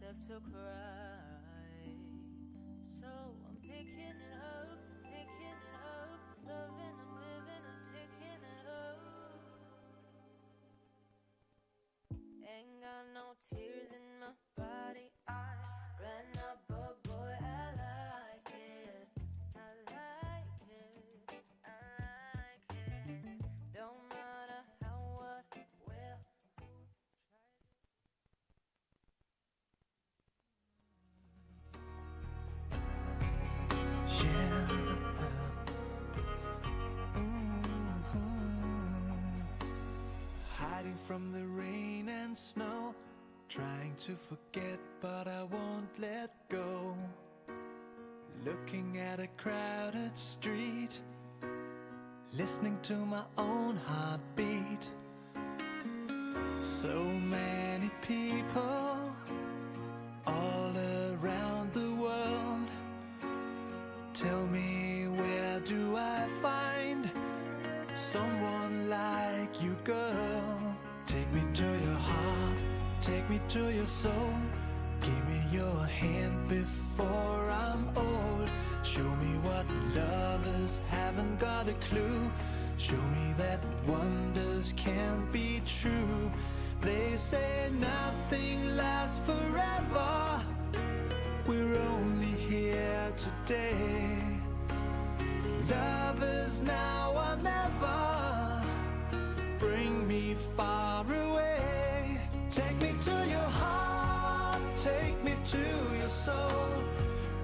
left to cry. So I'm picking it up, loving, I'm living, I'm picking it up. Ain't got no tears in my body, I ran up, but boy, I like it, I like it, I like it. Don't matter how, what, where, who tries it. to forget, but I won't let go. Looking at a crowded street, listening to my own heartbeat. So many people all around the world. Tell me, where do I find someone like you, girl? Take me to your heart, take me to your soul. Give me your hand before I'm old. Show me what lovers haven't got a clue. Show me that wonders can't be true. They say nothing lasts forever. We're only here today. Lovers now or never. Bring me far away. Take me to your heart, take me to your soul.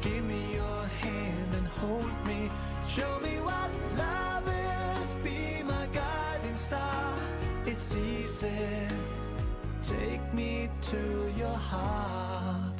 Give me your hand and hold me. Show me what love is, be my guiding star. It's easy, take me to your heart.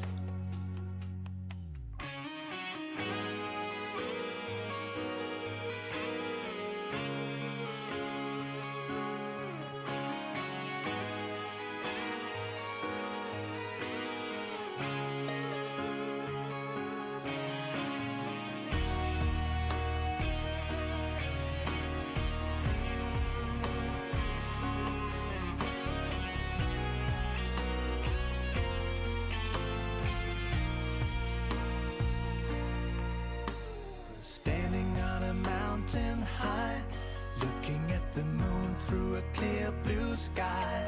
Standing on a mountain high, looking at the moon through a clear blue sky.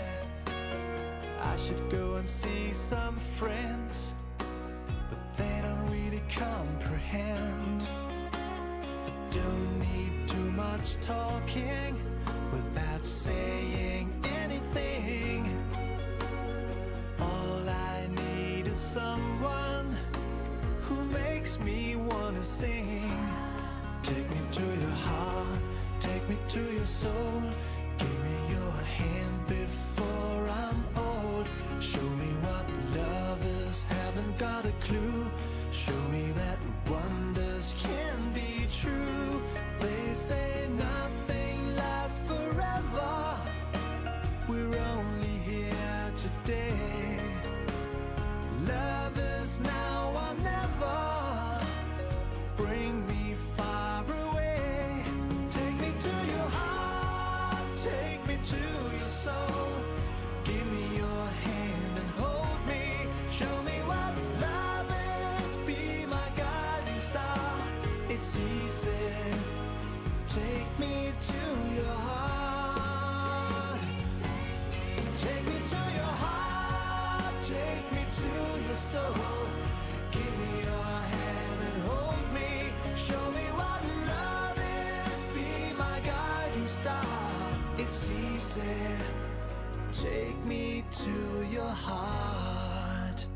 I should go and see some friends, but they don't really comprehend. I don't need too much talking without saying anything. All I need is someone who makes me wanna sing. Take me to your heart, take me to your soul. Give me your hand before I'm old. Show me what lovers haven't got a clue. Show me that wonders can be true. They say nothing lasts forever. We're only here today. Lovers now or never. Bring me far away. Take me to your heart, take me to your soul. Give me your hand and hold me. Show me what love is, be my guiding star. It's easy, take me to your heart. Take me to your heart, take me to your soul. Give me your hand and hold me. Show me what love is, be my guiding star. It's easy, take me to your heart.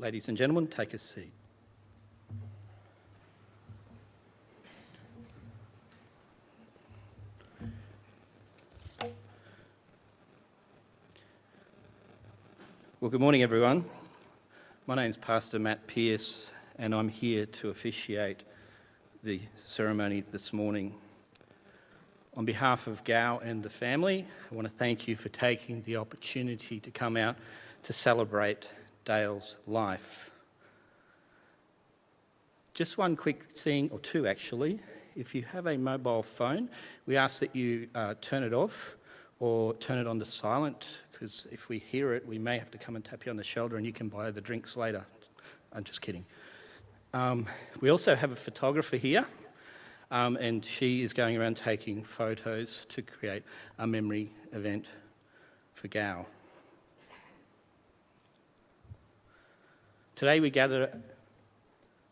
Ladies and gentlemen, take a seat. Well, good morning, everyone. My name's Pastor Matt Pearce, and I'm here to officiate the ceremony this morning. On behalf of Gow and the family, I want to thank you for taking the opportunity to come out to celebrate Dale's life. Just one quick thing, or two actually. If you have a mobile phone, we ask that you turn it off or turn it on to silent, because if we hear it, we may have to come and tap you on the shoulder and you can buy the drinks later. I'm just kidding. We also have a photographer here, and she is going around taking photos to create a memory event for Gow. Today we gather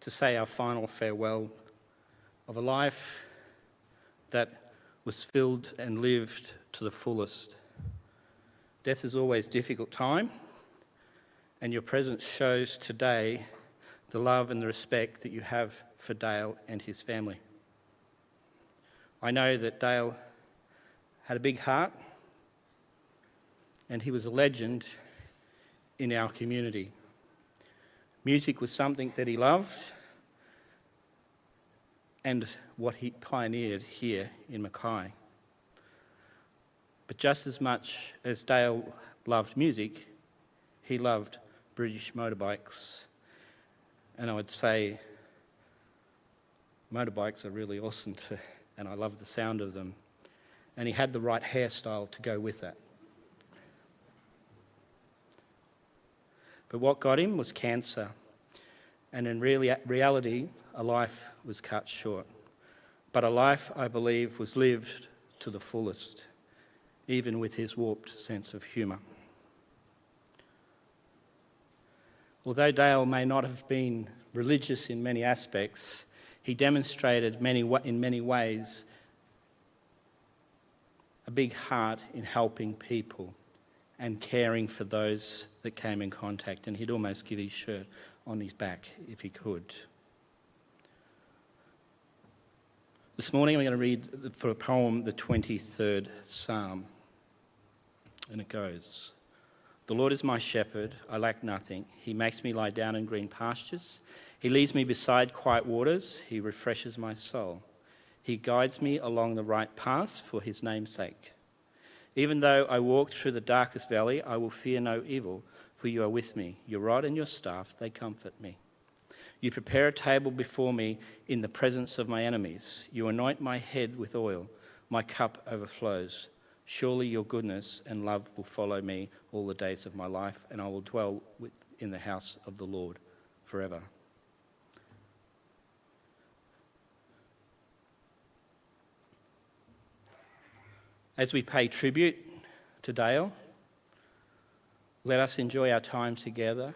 to say our final farewell of a life that was filled and lived to the fullest. Death is always a difficult time, and your presence shows today the love and the respect that you have for Dale and his family. I know that Dale had a big heart, and he was a legend in our community. Music was something that he loved and what he pioneered here in Mackay. But just as much as Dale loved music, he loved British motorbikes. And I would say motorbikes are really awesome too, and I love the sound of them. And he had the right hairstyle to go with that. But what got him was cancer. And in reality, a life was cut short. But a life, I believe, was lived to the fullest, even with his warped sense of humour. Although Dale may not have been religious in many aspects, he demonstrated in many ways a big heart in helping people and caring for those that came in contact, and he'd almost give his shirt on his back if he could. This morning I'm going to read for a poem the 23rd Psalm, and it goes: The Lord is my shepherd, I lack nothing. He makes me lie down in green pastures. He leads me beside quiet waters. He refreshes my soul. He guides me along the right paths for his name's sake. Even though I walk through the darkest valley, I will fear no evil, for you are with me. Your rod and your staff, they comfort me. You prepare a table before me in the presence of my enemies. You anoint my head with oil. My cup overflows. Surely your goodness and love will follow me all the days of my life, and I will dwell in the house of the Lord forever. As we pay tribute to Dale, let us enjoy our time together.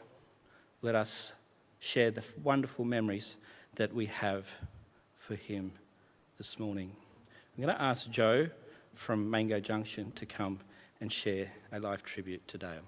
Let us share the wonderful memories that we have for him this morning. I'm going to ask Joe from Mango Junction to come and share a live tribute to Dale.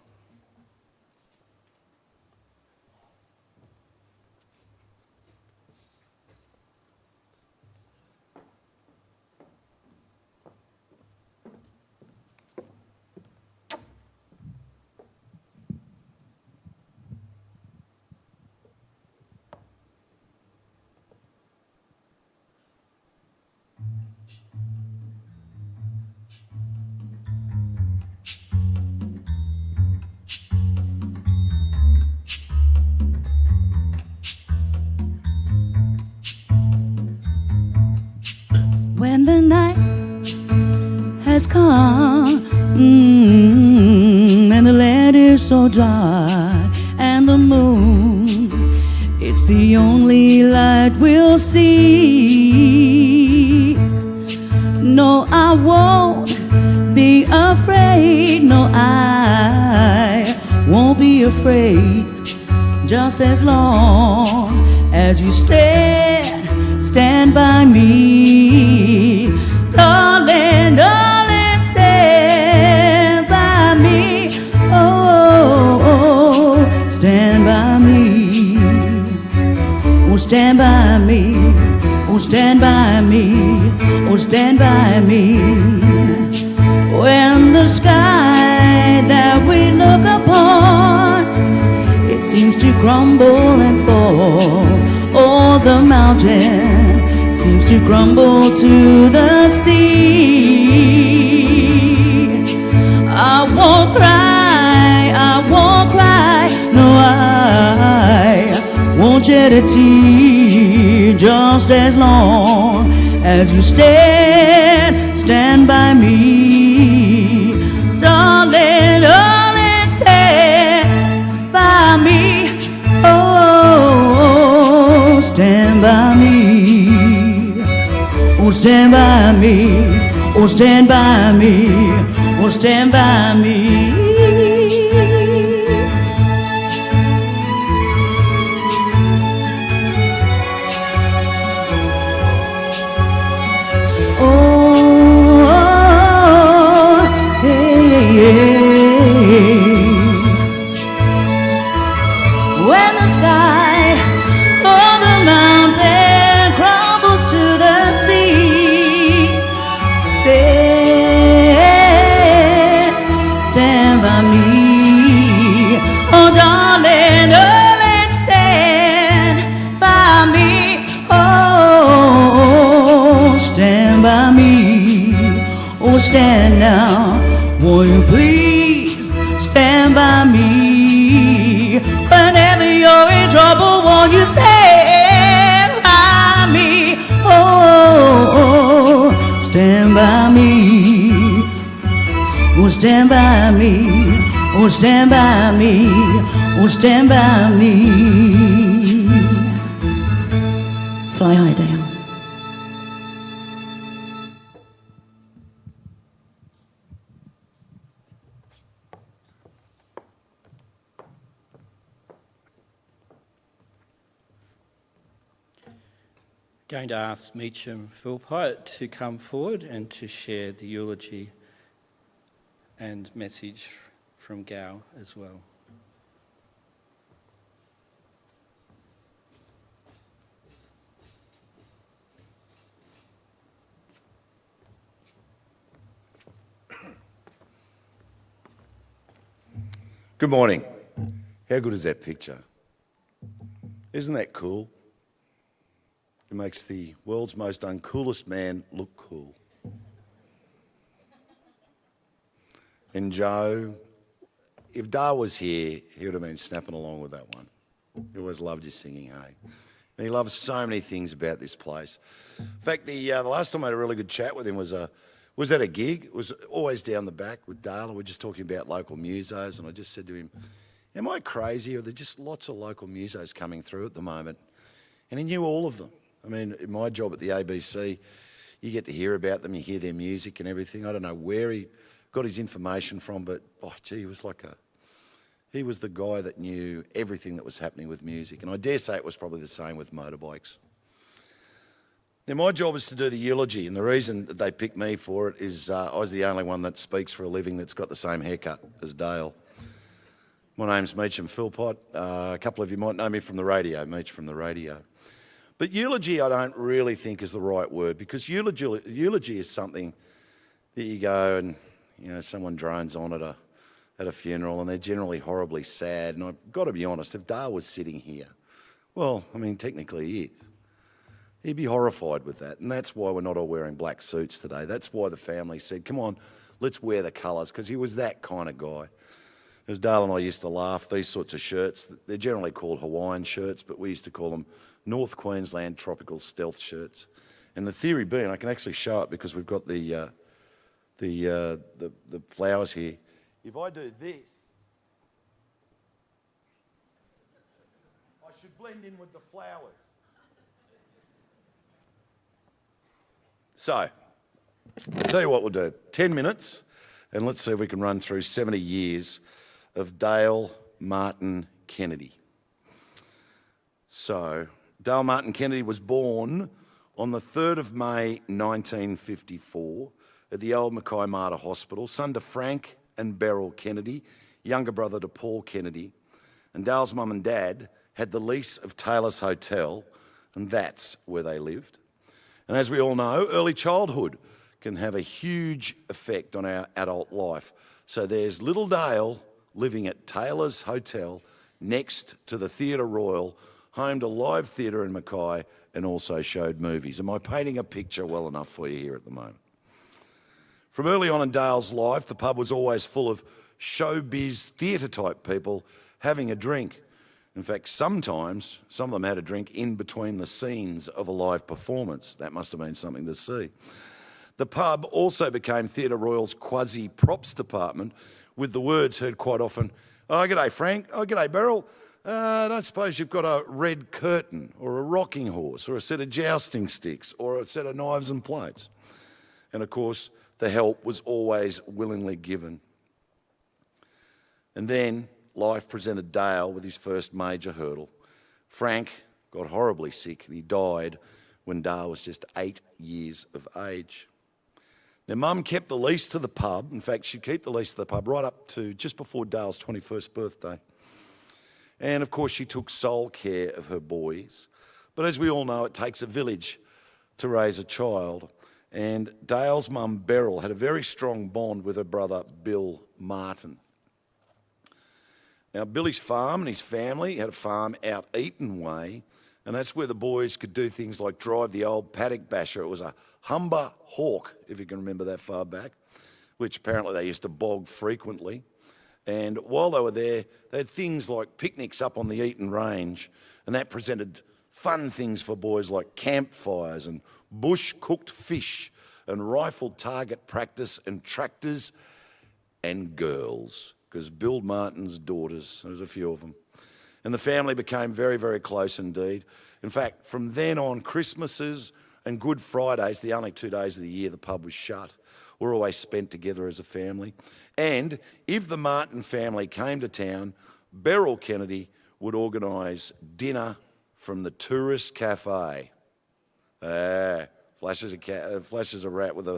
When the night has come, and the land is so dry, and the moon, it's the only light we'll see. No, I won't be afraid. No, I won't be afraid. Just as long as you stand by me, darling, darling, stand by me. Oh, stand by me. stand by me, oh stand by me, oh stand by me. When the sky that we look upon, it seems to crumble and fall, oh the mountain seems to crumble to the sea. I won't cry, no I won't shed a tear, just as long as you stand by me. Darling, darling, stand by me, oh, stand by me. Oh, stand by me, oh, stand by me, oh, stand by me. When the sky or the mountain crumbles to the sea, stand by me. Oh darling, darling, stand by me. Oh, stand by me. Oh, stand now. Won't you please stand by me? Whenever you're in trouble, won't you stand by me? Oh, stand by me. Oh, stand by me. Oh, stand by me. Oh, stand by me. Fly high, Dale. Going to ask Meacham Philpott to come forward and to share the eulogy and message from Gal as well. Good morning. How good is that picture? Isn't that cool? It makes the world's most uncoolest man look cool. And Joe, if Dar was here, he would have been snapping along with that one. He always loved his singing, hey? And he loves so many things about this place. In fact, the last time I had a really good chat with him was at a gig. It was always down the back with Darla. We're just talking about local musos, and I just said to him, am I crazy, or are there just lots of local musos coming through at the moment? And he knew all of them. I mean, in my job at the ABC, you get to hear about them, you hear their music and everything. I don't know where he got his information from, but, oh, gee, he was the guy that knew everything that was happening with music. And I dare say it was probably the same with motorbikes. Now, my job is to do the eulogy, and the reason that they picked me for it is I was the only one that speaks for a living that's got the same haircut as Dale. My name's Meacham Philpott. A couple of you might know me from the radio, Meach from the radio. But eulogy I don't really think is the right word, because eulogy is something that you go and, you know, someone drones on at a funeral and they're generally horribly sad. And I've got to be honest, if Dale was sitting here, well, I mean, technically he is. He'd be horrified with that. And that's why we're not all wearing black suits today. That's why the family said, come on, let's wear the colours, because he was that kind of guy. As Dale and I used to laugh, these sorts of shirts, they're generally called Hawaiian shirts, but we used to call them North Queensland tropical stealth shirts. And the theory being, I can actually show it because we've got the flowers here. If I do this, I should blend in with the flowers. So, I'll tell you what we'll do. 10 minutes, and let's see if we can run through 70 years of Dale Martin Kennedy. So, Dale Martin Kennedy was born on the 3rd of May 1954 at the old Mackay Mata Hospital, son to Frank and Beryl Kennedy, younger brother to Paul Kennedy. And Dale's mum and dad had the lease of Taylor's Hotel and that's where they lived. And as we all know, early childhood can have a huge effect on our adult life. So there's little Dale living at Taylor's Hotel next to the Theatre Royal, home to live theatre in Mackay, and also showed movies. Am I painting a picture well enough for you here at the moment? From early on in Dale's life, the pub was always full of showbiz theatre type people having a drink. In fact, sometimes some of them had a drink in between the scenes of a live performance. That must have been something to see. The pub also became Theatre Royal's quasi-props department, with the words heard quite often, "Oh, g'day Frank, oh, g'day Beryl. I don't suppose you've got a red curtain or a rocking horse or a set of jousting sticks or a set of knives and plates?" And of course, the help was always willingly given. And then life presented Dale with his first major hurdle. Frank got horribly sick and he died when Dale was just 8 years of age. Now, Mum kept the lease to the pub. In fact, she'd keep the lease to the pub right up to just before Dale's 21st birthday. And of course, she took sole care of her boys. But as we all know, it takes a village to raise a child. And Dale's mum, Beryl, had a very strong bond with her brother, Bill Martin. Now, Billy's farm and his family had a farm out Eaton Way, and that's where the boys could do things like drive the old paddock basher. It was a Humber Hawk, if you can remember that far back, which apparently they used to bog frequently. And while they were there, they had things like picnics up on the Eaton Range, and that presented fun things for boys like campfires and bush-cooked fish and rifle target practice and tractors and girls, because Bill Martin's daughters, there was a few of them. And the family became very, very close indeed. In fact, from then on, Christmases and Good Fridays, the only 2 days of the year the pub was shut, were always spent together as a family. And if the Martin family came to town, Beryl Kennedy would organise dinner from the Tourist Cafe. Flashes a rat with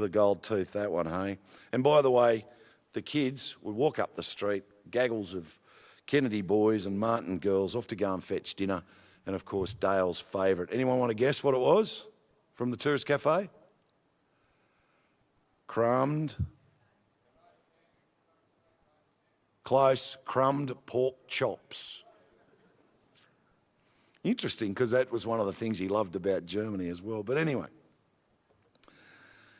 a gold tooth, that one, hey? And by the way, the kids would walk up the street, gaggles of Kennedy boys and Martin girls off to go and fetch dinner. And of course, Dale's favourite. Anyone want to guess what it was from the Tourist Cafe? Crumbed. Close. Crumbed pork chops. Interesting, because that was one of the things he loved about Germany as well. But anyway,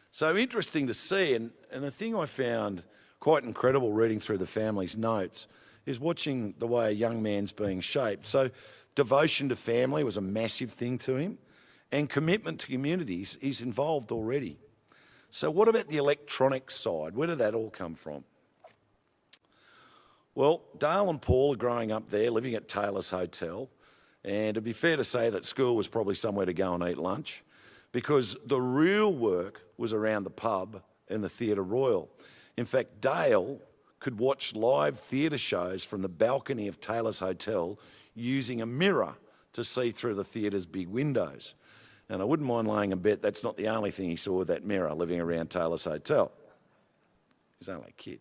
so interesting to see. And the thing I found quite incredible reading through the family's notes is watching the way a young man's being shaped. So devotion to family was a massive thing to him, and commitment to communities he's involved already. So what about the electronic side? Where did that all come from? Well, Dale and Paul are growing up there, living at Taylor's Hotel, and it'd be fair to say that school was probably somewhere to go and eat lunch, because the real work was around the pub and the Theatre Royal. In fact, Dale could watch live theatre shows from the balcony of Taylor's Hotel using a mirror to see through the theatre's big windows. And I wouldn't mind laying a bet that's not the only thing he saw with that mirror living around Taylor's Hotel. He's only a kid.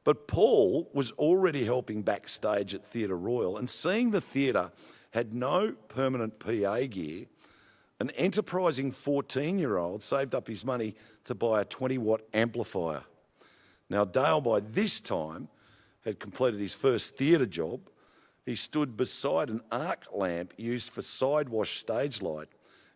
But Paul was already helping backstage at Theatre Royal, and seeing the theatre had no permanent PA gear, an enterprising 14-year-old saved up his money to buy a 20-watt amplifier. Now, Dale, by this time, had completed his first theatre job. He stood beside an arc lamp used for sidewash stage light,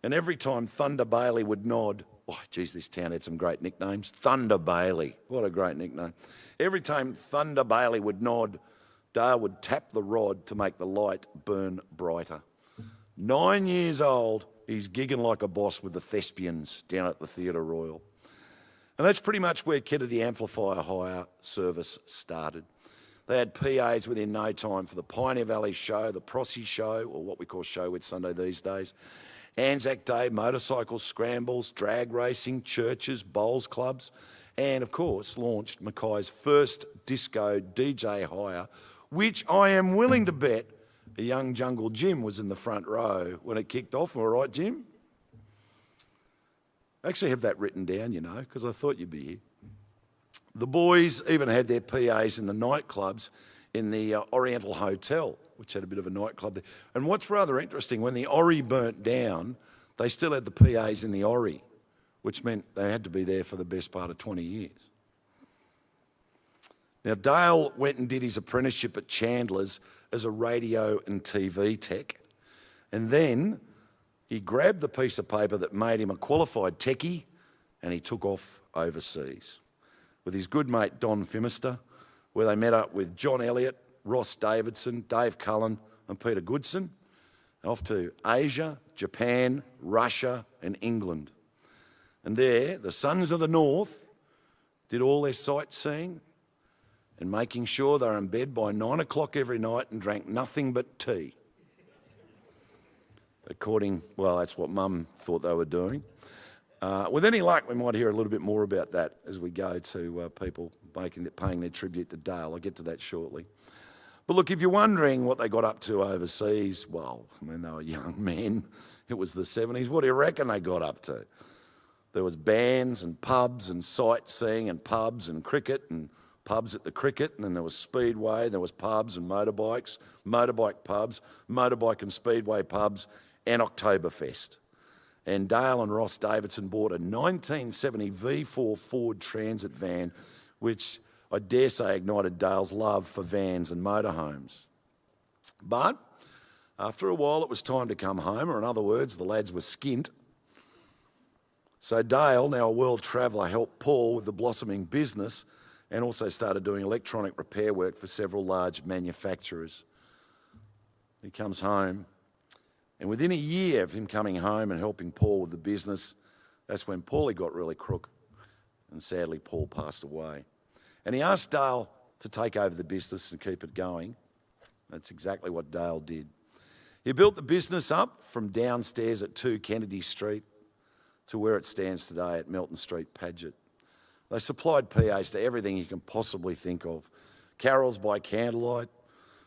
and every time Thunder Bailey would nod, oh, geez, this town had some great nicknames. Thunder Bailey, what a great nickname. Every time Thunder Bailey would nod, Dale would tap the rod to make the light burn brighter. 9 years old, he's gigging like a boss with the thespians down at the Theatre Royal. And that's pretty much where Kennedy Amplifier Hire service started. They had PAs within no time for the Pioneer Valley Show, the Prossie Show, or what we call Showwit Sunday these days, Anzac Day, motorcycle scrambles, drag racing, churches, bowls clubs, and of course launched Mackay's first disco DJ hire, which I am willing to bet a young Jungle Jim was in the front row when it kicked off. All right, Jim? I actually have that written down, you know, because I thought you'd be here. The boys even had their PAs in the nightclubs in the Oriental Hotel which had a bit of a nightclub there. And what's rather interesting, when the Ori burnt down, they still had the PAs in the Ori, which meant they had to be there for the best part of 20 years. Now, Dale went and did his apprenticeship at Chandler's as a radio and TV tech. And then he grabbed the piece of paper that made him a qualified techie and he took off overseas with his good mate Don Fimister, where they met up with John Elliott, Ross Davidson, Dave Cullen and Peter Goodson, off to Asia, Japan, Russia and England. And there, the Sons of the North did all their sightseeing and making sure they were in bed by 9 o'clock every night and drank nothing but tea. Well, that's what Mum thought they were doing. With any luck, we might hear a little bit more about that as we go to people paying their tribute to Dale. I'll get to that shortly. But look, if you're wondering what they got up to overseas, well, when they were young men, it was the 70s. What do you reckon they got up to? There was bands and pubs and sightseeing and pubs and cricket and pubs at the cricket, and then there was Speedway, there was pubs and motorbikes, motorbike pubs, motorbike and Speedway pubs, and Oktoberfest. And Dale and Ross Davidson bought a 1970 V4 Ford Transit van, which I dare say ignited Dale's love for vans and motorhomes. But after a while, it was time to come home, or in other words, the lads were skint. So Dale, now a world traveller, helped Paul with the blossoming business and also started doing electronic repair work for several large manufacturers. He comes home, and within a year of him coming home and helping Paul with the business, that's when Paulie got really crook, and sadly Paul passed away. And he asked Dale to take over the business and keep it going. That's exactly what Dale did. He built the business up from downstairs at 2 Kennedy Street to where it stands today at Melton Street, Paget. They supplied PAs to everything you can possibly think of. Carols by candlelight,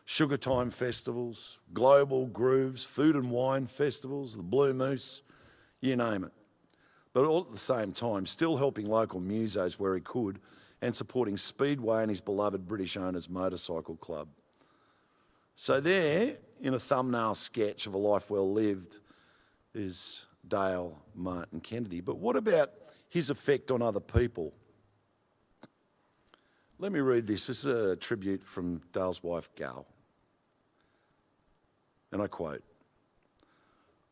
sugar time festivals, global grooves, food and wine festivals, the Blue Moose, you name it. But all at the same time, still helping local musos where he could and supporting Speedway and his beloved British Owners Motorcycle Club. So there, in a thumbnail sketch of a life well lived, is Dale Martin Kennedy. But what about his effect on other people? Let me read this. This is a tribute from Dale's wife, Gal. And I quote,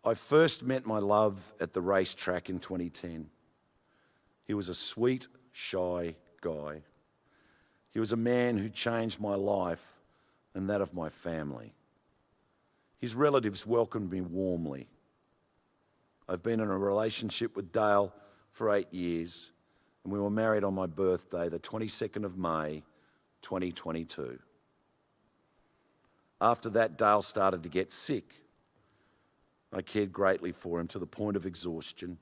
"I first met my love at the racetrack in 2010. He was a sweet, shy guy. He was a man who changed my life and that of my family. His relatives welcomed me warmly. I've been in a relationship with Dale for 8 years, and we were married on my birthday, the 22nd of May, 2022. After that, Dale started to get sick. I cared greatly for him to the point of exhaustion.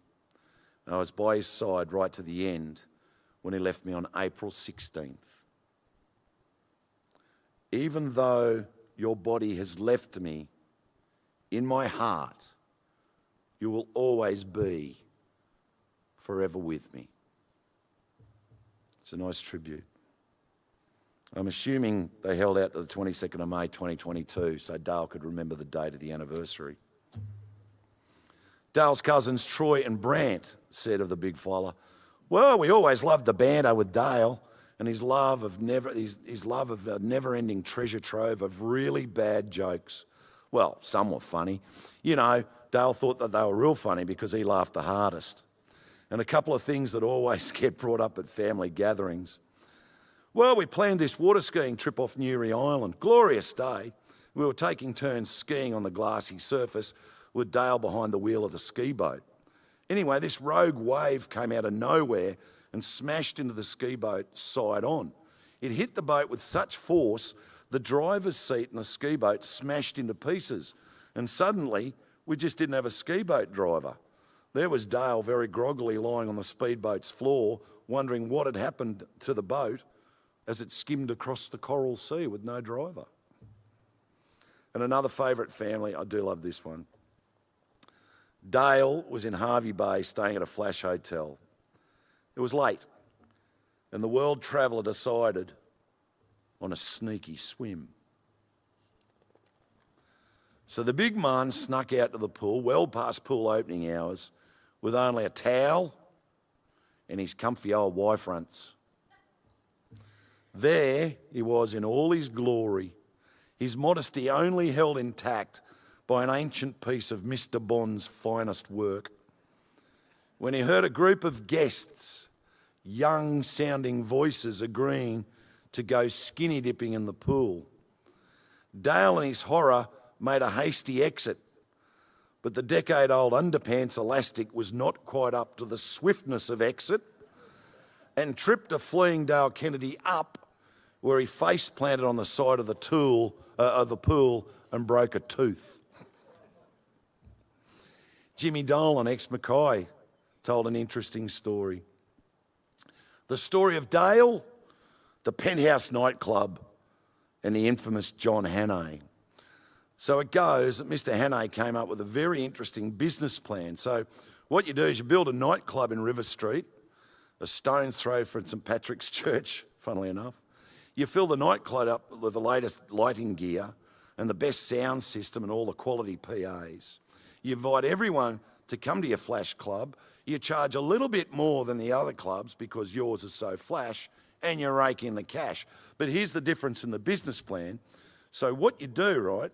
And I was by his side right to the end when he left me on April 16th. Even though your body has left me, in my heart, you will always be forever with me." It's a nice tribute. I'm assuming they held out to the 22nd of May 2022 so Dale could remember the date of the anniversary. Dale's cousins Troy and Brant said of the big fella, "Well, we always loved the banter with Dale and his love of a never-ending treasure trove of really bad jokes. Well, some were funny. You know, Dale thought that they were real funny because he laughed the hardest. And a couple of things that always get brought up at family gatherings. Well, we planned this water skiing trip off Newry Island. Glorious day. We were taking turns skiing on the glassy surface with Dale behind the wheel of the ski boat. Anyway, this rogue wave came out of nowhere and smashed into the ski boat side on. It hit the boat with such force, the driver's seat in the ski boat smashed into pieces. And suddenly, we just didn't have a ski boat driver. There was Dale very groggily lying on the speedboat's floor, wondering what had happened to the boat as it skimmed across the Coral Sea with no driver. And another favourite family, I do love this one. Dale was in Hervey Bay staying at a flash hotel. It was late, and the world traveller decided on a sneaky swim. So the big man snuck out to the pool, well past pool opening hours, with only a towel and his comfy old Y-fronts. There he was in all his glory, his modesty only held intact by an ancient piece of Mr. Bond's finest work. When he heard a group of guests, young-sounding voices agreeing to go skinny dipping in the pool, Dale, in his horror, made a hasty exit, but the decade-old underpants elastic was not quite up to the swiftness of exit and tripped a fleeing Dale Kennedy up, where he face planted on the side of the pool and broke a tooth. Jimmy Dolan, ex-Mackay, told an interesting story. The story of Dale, the Penthouse nightclub, and the infamous John Hannay. So it goes that Mr. Hannay came up with a very interesting business plan. So what you do is you build a nightclub in River Street, a stone's throw from St. Patrick's Church, funnily enough. You fill the nightclub up with the latest lighting gear and the best sound system and all the quality PAs. You invite everyone to come to your flash club. You charge a little bit more than the other clubs because yours is so flash, and you rake in the cash. But here's the difference in the business plan. So what you do, right,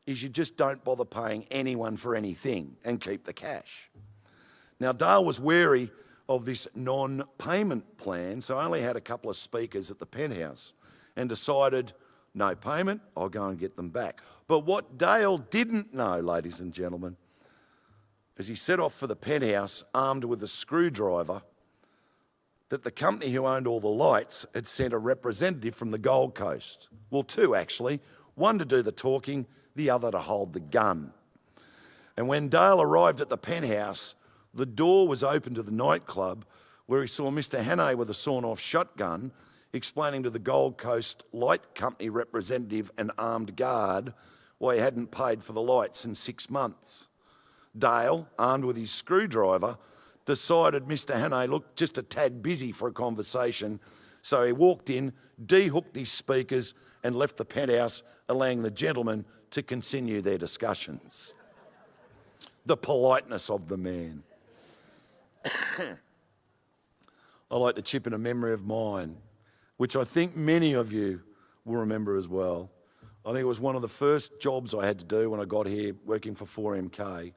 is you just don't bother paying anyone for anything and keep the cash. Now, Dale was wary of this non-payment plan, so I only had a couple of speakers at the Penthouse and decided, no payment, I'll go and get them back. But what Dale didn't know, ladies and gentlemen, as he set off for the Penthouse armed with a screwdriver, that the company who owned all the lights had sent a representative from the Gold Coast. Well, two actually, one to do the talking, the other to hold the gun. And when Dale arrived at the Penthouse, the door was open to the nightclub where he saw Mr. Hannay with a sawn-off shotgun explaining to the Gold Coast Light Company representative and armed guard why he hadn't paid for the lights in 6 months. Dale, armed with his screwdriver, decided Mr. Hannay looked just a tad busy for a conversation, so he walked in, de-hooked his speakers and left the Penthouse, allowing the gentlemen to continue their discussions. The politeness of the man. I like to chip in a memory of mine, which I think many of you will remember as well. I think it was one of the first jobs I had to do when I got here working for 4MK.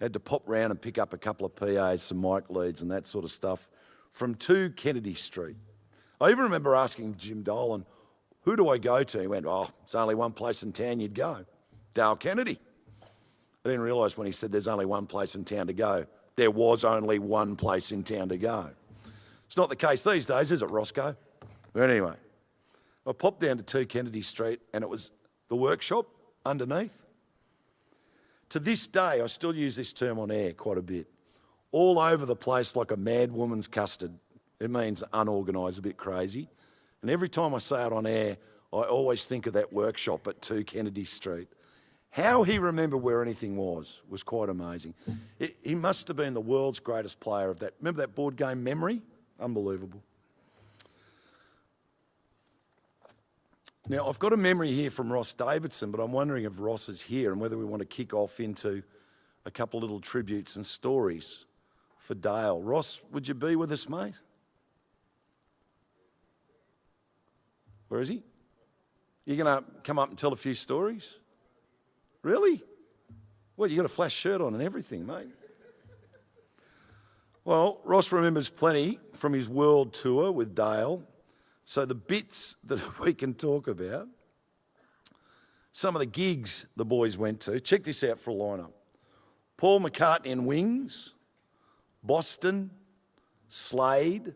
I had to pop round and pick up a couple of PAs, some mic leads and that sort of stuff from 2 Kennedy Street. I even remember asking Jim Dolan, who do I go to? He went, oh, there's only one place in town you'd go, Dale Kennedy. I didn't realise when he said there's only one place in town to go, there was only one place in town to go. It's not the case these days, is it, Roscoe? But anyway, I popped down to 2 Kennedy Street and it was the workshop underneath. To this day, I still use this term on air quite a bit. All over the place like a mad woman's custard. It means unorganised, a bit crazy. And every time I say it on air, I always think of that workshop at 2 Kennedy Street. How he remembered where anything was quite amazing. He must have been the world's greatest player of that. Remember that board game Memory? Unbelievable. Now, I've got a memory here from Ross Davidson, but I'm wondering if Ross is here and whether we want to kick off into a couple of little tributes and stories for Dale. Ross, would you be with us, mate? Where is he? You going to come up and tell a few stories? Really? Well, you got a flash shirt on and everything, mate. Well, Ross remembers plenty from his world tour with Dale. So the bits that we can talk about, some of the gigs the boys went to, check this out for a lineup. Paul McCartney and Wings, Boston, Slade,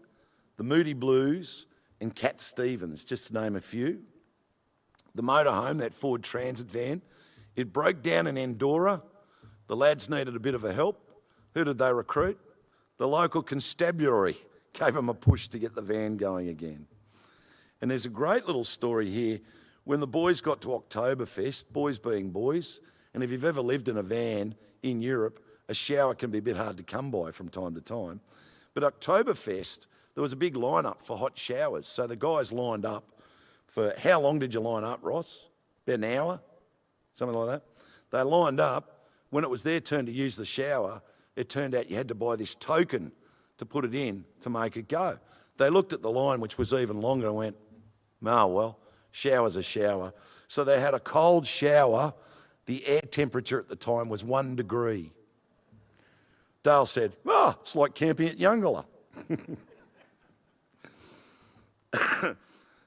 the Moody Blues, and Cat Stevens, just to name a few. The motorhome, that Ford Transit van, it broke down in Andorra. The lads needed a bit of a help. Who did they recruit? The local constabulary gave them a push to get the van going again. And there's a great little story here. When the boys got to Oktoberfest, boys being boys, and if you've ever lived in a van in Europe, a shower can be a bit hard to come by from time to time. But Oktoberfest, there was a big lineup for hot showers. So the guys lined up for, how long did you line up, Ross? About an hour? Something like that. They lined up. When it was their turn to use the shower, it turned out you had to buy this token to put it in to make it go. They looked at the line, which was even longer, and went, "Oh, well, shower's a shower." So they had a cold shower. The air temperature at the time was 1 degree. Dale said, "Oh, it's like camping at Yungala."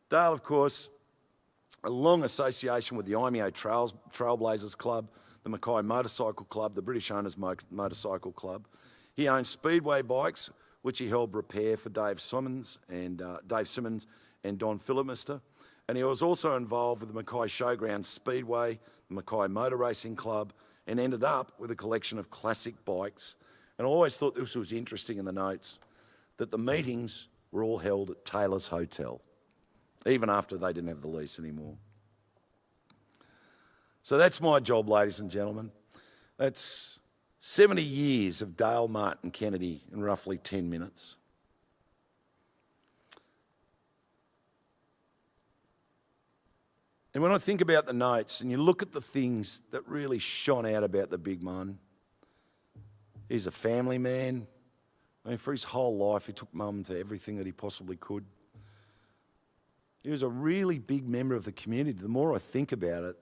Dale, of course, a long association with the IMEO Trailblazers Club, the Mackay Motorcycle Club, the British Owners Motorcycle Club. He owned Speedway bikes, which he helped repair for Dave Simmons and Don Philimister. And he was also involved with the Mackay Showground Speedway, the Mackay Motor Racing Club, and ended up with a collection of classic bikes. And I always thought this was interesting in the notes, that the meetings were all held at Taylor's Hotel, even after they didn't have the lease anymore. So that's my job, ladies and gentlemen. That's 70 years of Dale Martin Kennedy in roughly 10 minutes. And when I think about the notes and you look at the things that really shone out about the big man, he's a family man. I mean, for his whole life, he took mum to everything that he possibly could. He was a really big member of the community. The more I think about it,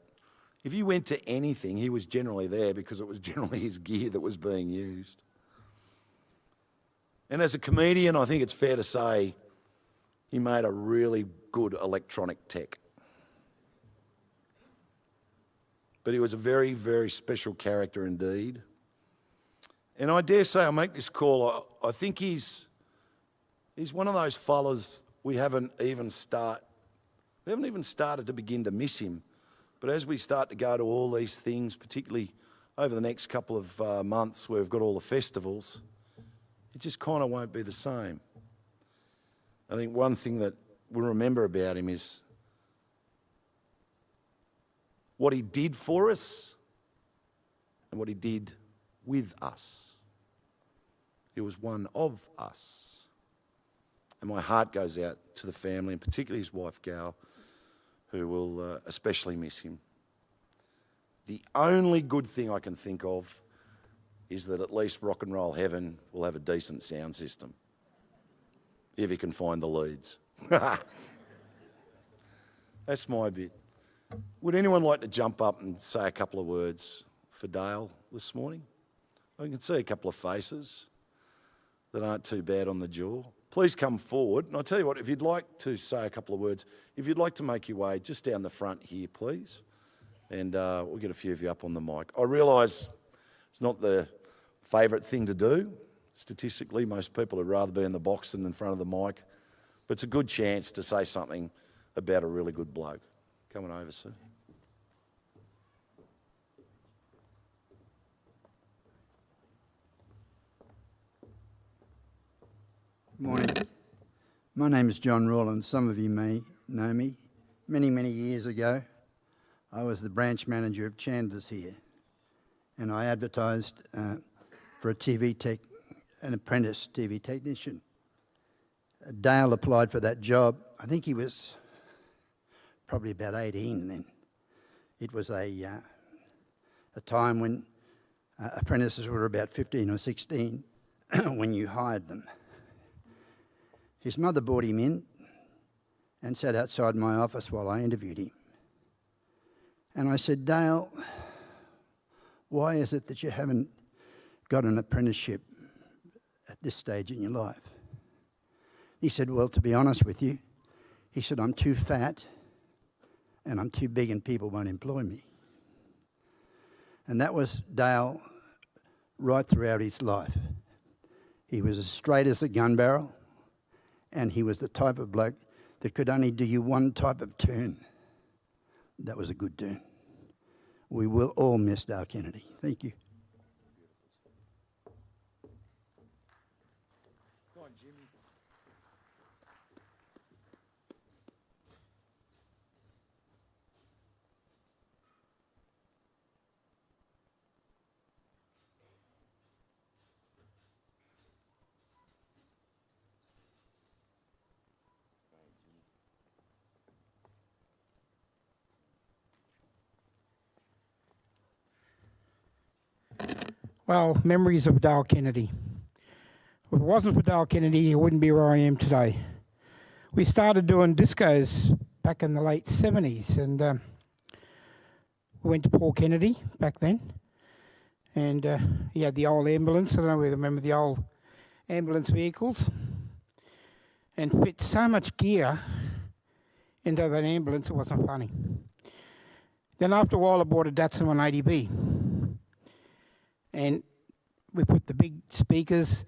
if you went to anything, he was generally there because it was generally his gear that was being used. And as a comedian, I think it's fair to say he made a really good electronic tech. But he was a very, very special character indeed. And I dare say I'll make this call. I think he's one of those fellas we haven't even started to begin to miss him. But as we start to go to all these things, particularly over the next couple of months where we've got all the festivals, it just kind of won't be the same. I think one thing that we remember about him is what he did for us and what he did with us. He was one of us. And my heart goes out to the family, and particularly his wife, Gal, who will especially miss him. The only good thing I can think of is that at least Rock and Roll Heaven will have a decent sound system, if he can find the leads. That's my bit. Would anyone like to jump up and say a couple of words for Dale this morning? I can see a couple of faces that aren't too bad on the jaw. Please come forward. And I'll tell you what, if you'd like to say a couple of words, if you'd like to make your way just down the front here, please. And we'll get a few of you up on the mic. I realise it's not the favourite thing to do. Statistically, most people would rather be in the box than in front of the mic. But it's a good chance to say something about a really good bloke. Coming over, sir. Morning. My name is John Rawlins. Some of you may know me. Many, many years ago, I was the branch manager of Chandler's here, and I advertised for an apprentice TV technician. Dale applied for that job. I think he was probably about 18 then. It was a time when apprentices were about 15 or 16 when you hired them. His mother brought him in and sat outside my office while I interviewed him. And I said, "Dale, why is it that you haven't got an apprenticeship at this stage in your life?" He said, "Well, to be honest with you," he said, "I'm too fat and I'm too big and people won't employ me." And that was Dale right throughout his life. He was as straight as a gun barrel, and he was the type of bloke that could only do you one type of turn. That was a good turn. We will all miss Dale Kennedy. Thank you. Well, memories of Dale Kennedy. If it wasn't for Dale Kennedy, I wouldn't be where I am today. We started doing discos back in the late 70s, and we went to Paul Kennedy back then, and he had the old ambulance. I don't know if you remember the old ambulance vehicles, and fit so much gear into that ambulance, it wasn't funny. Then after a while, I bought a Datsun 180B, and we put the big speakers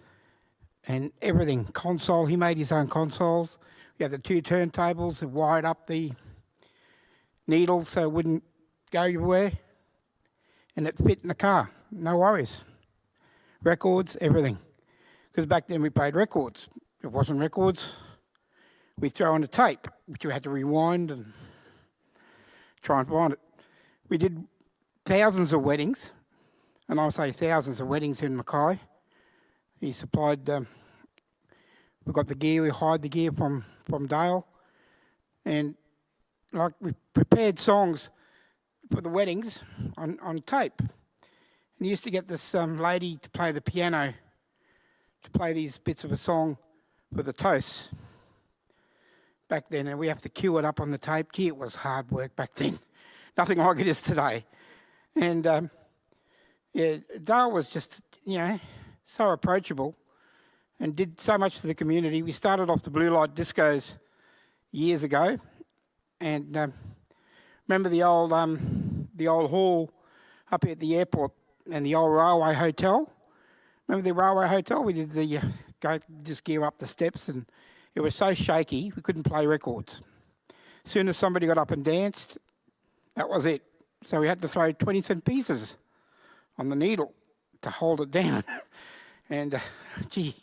and everything, console. He made his own consoles. We had the two turntables that wired up the needles so it wouldn't go everywhere, and it fit in the car, no worries. Records, everything. Because back then we played records. If it wasn't records, we'd throw in a tape, which you had to rewind and try and find it. We did thousands of weddings, and I'll say thousands of weddings in Mackay. He supplied, we got the gear, we hired the gear from Dale, and like we prepared songs for the weddings on tape. And he used to get this lady to play the piano, to play these bits of a song for the toasts back then, and we have to cue it up on the tape. Gee, it was hard work back then. Nothing like it is today. And yeah, Dale was just, so approachable and did so much for the community. We started off the Blue Light Discos years ago, and remember the old hall up here at the airport and the old railway hotel? Remember the railway hotel? We did the go just gear up the steps, and it was so shaky we couldn't play records. As soon as somebody got up and danced, that was it. So we had to throw 20-cent pieces on the needle to hold it down. And gee,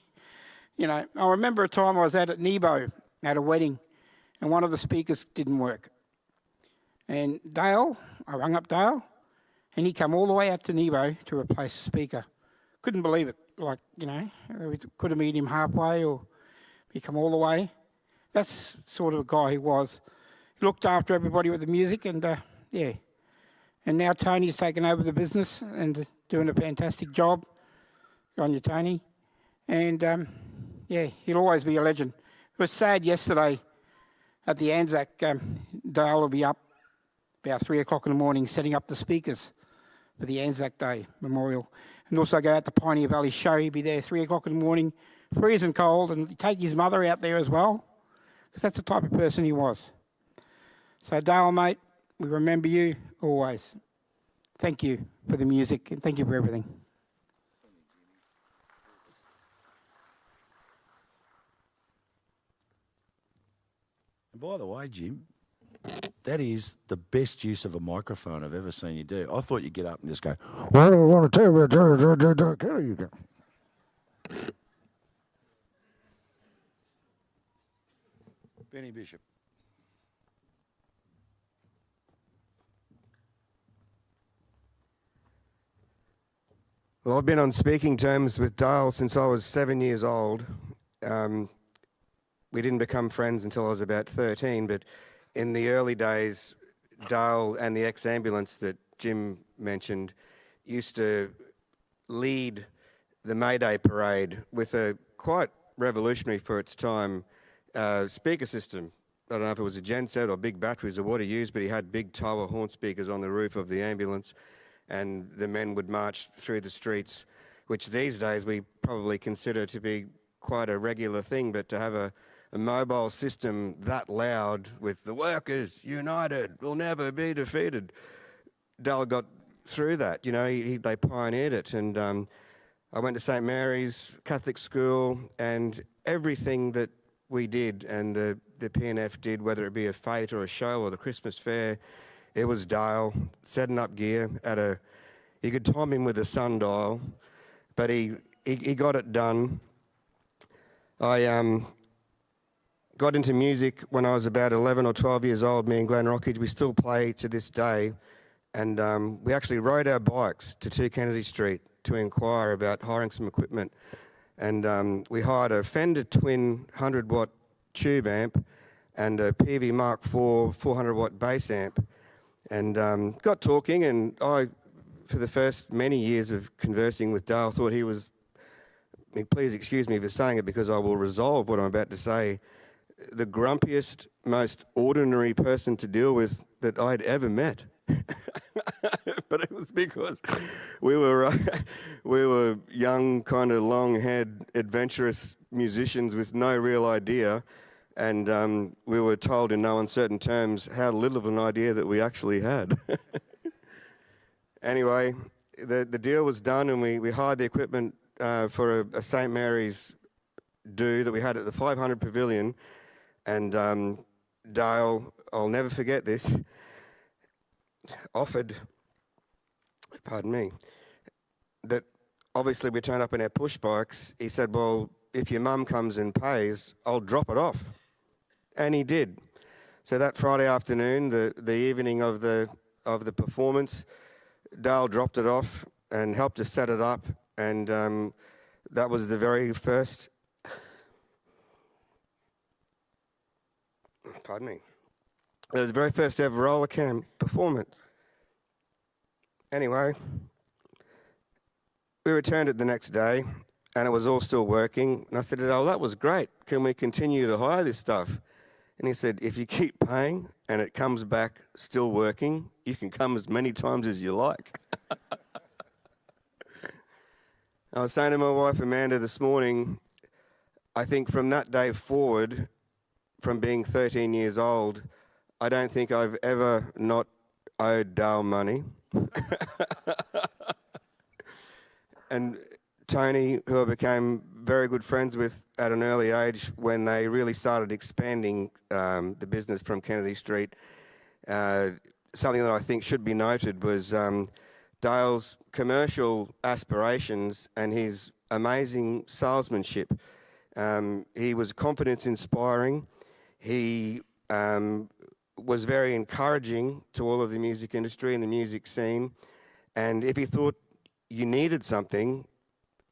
I remember a time I was out at Nebo at a wedding, and one of the speakers didn't work. And Dale, I rang up Dale, and he came all the way out to Nebo to replace the speaker. Couldn't believe it. We could have met him halfway, or he come all the way. That's sort of the guy he was. He looked after everybody with the music, and yeah. And now Tony's taken over the business and doing a fantastic job. Good on you, Tony. And yeah, he'll always be a legend. It was sad yesterday at the Anzac. Dale will be up about 3 o'clock in the morning setting up the speakers for the Anzac Day Memorial. And also go out to Pioneer Valley Show. He'll be there 3 o'clock in the morning, freezing cold, and take his mother out there as well, because that's the type of person he was. So Dale, mate, we remember you always. Thank you for the music, and thank you for everything. And by the way, Jim, that is the best use of a microphone I've ever seen you do. I thought you'd get up and just go, "What do I want to tell you?" Benny Bishop. Well, I've been on speaking terms with Dale since I was 7 years old. We didn't become friends until I was about 13, but in the early days, Dale and the ex-ambulance that Jim mentioned used to lead the May Day parade with a quite revolutionary for its time speaker system. I don't know if it was a genset or big batteries or what he used, but he had big tower horn speakers on the roof of the ambulance, and the men would march through the streets, which these days we probably consider to be quite a regular thing, but to have a mobile system that loud with "the workers united will never be defeated," Dale got through that. They pioneered it, and I went to St Mary's Catholic school, and everything that we did and the PNF did, whether it be a fete or a show or the Christmas fair, it was Dale setting up gear you could time him with a sundial, but he got it done. I got into music when I was about 11 or 12 years old. Me and Glenn Rockage, we still play to this day, and we actually rode our bikes to 2 Kennedy Street to inquire about hiring some equipment, and we hired a Fender Twin 100-watt tube amp and a PV Mark IV 400-watt bass amp, and got talking, and I for the first many years of conversing with Dale, thought he was, please excuse me for saying it because I will resolve what I'm about to say, the grumpiest, most ordinary person to deal with that I'd ever met. But it was because we were young, kind of long-haired, adventurous musicians with no real idea, and we were told in no uncertain terms how little of an idea that we actually had. Anyway, the deal was done, and we hired the equipment for a St. Mary's do that we had at the 500 Pavilion, and Dale, I'll never forget this, offered, pardon me, that obviously we turned up in our push bikes. He said, well, if your mum comes and pays, I'll drop it off. And he did. So that Friday afternoon, the evening of the performance, Dale dropped it off and helped us set it up. And that was the very first, pardon me, it was the very first ever roller cam performance. Anyway, we returned it the next day, and it was all still working. And I said, oh, that was great. Can we continue to hire this stuff? And he said, if you keep paying and it comes back still working, you can come as many times as you like. I was saying to my wife, Amanda, this morning, I think from that day forward, from being 13 years old, I don't think I've ever not owed Dale money. And Tony, who I became very good friends with at an early age when they really started expanding the business from Kennedy Street, something that I think should be noted was Dale's commercial aspirations and his amazing salesmanship. He was confidence-inspiring. He was very encouraging to all of the music industry and the music scene. And if he thought you needed something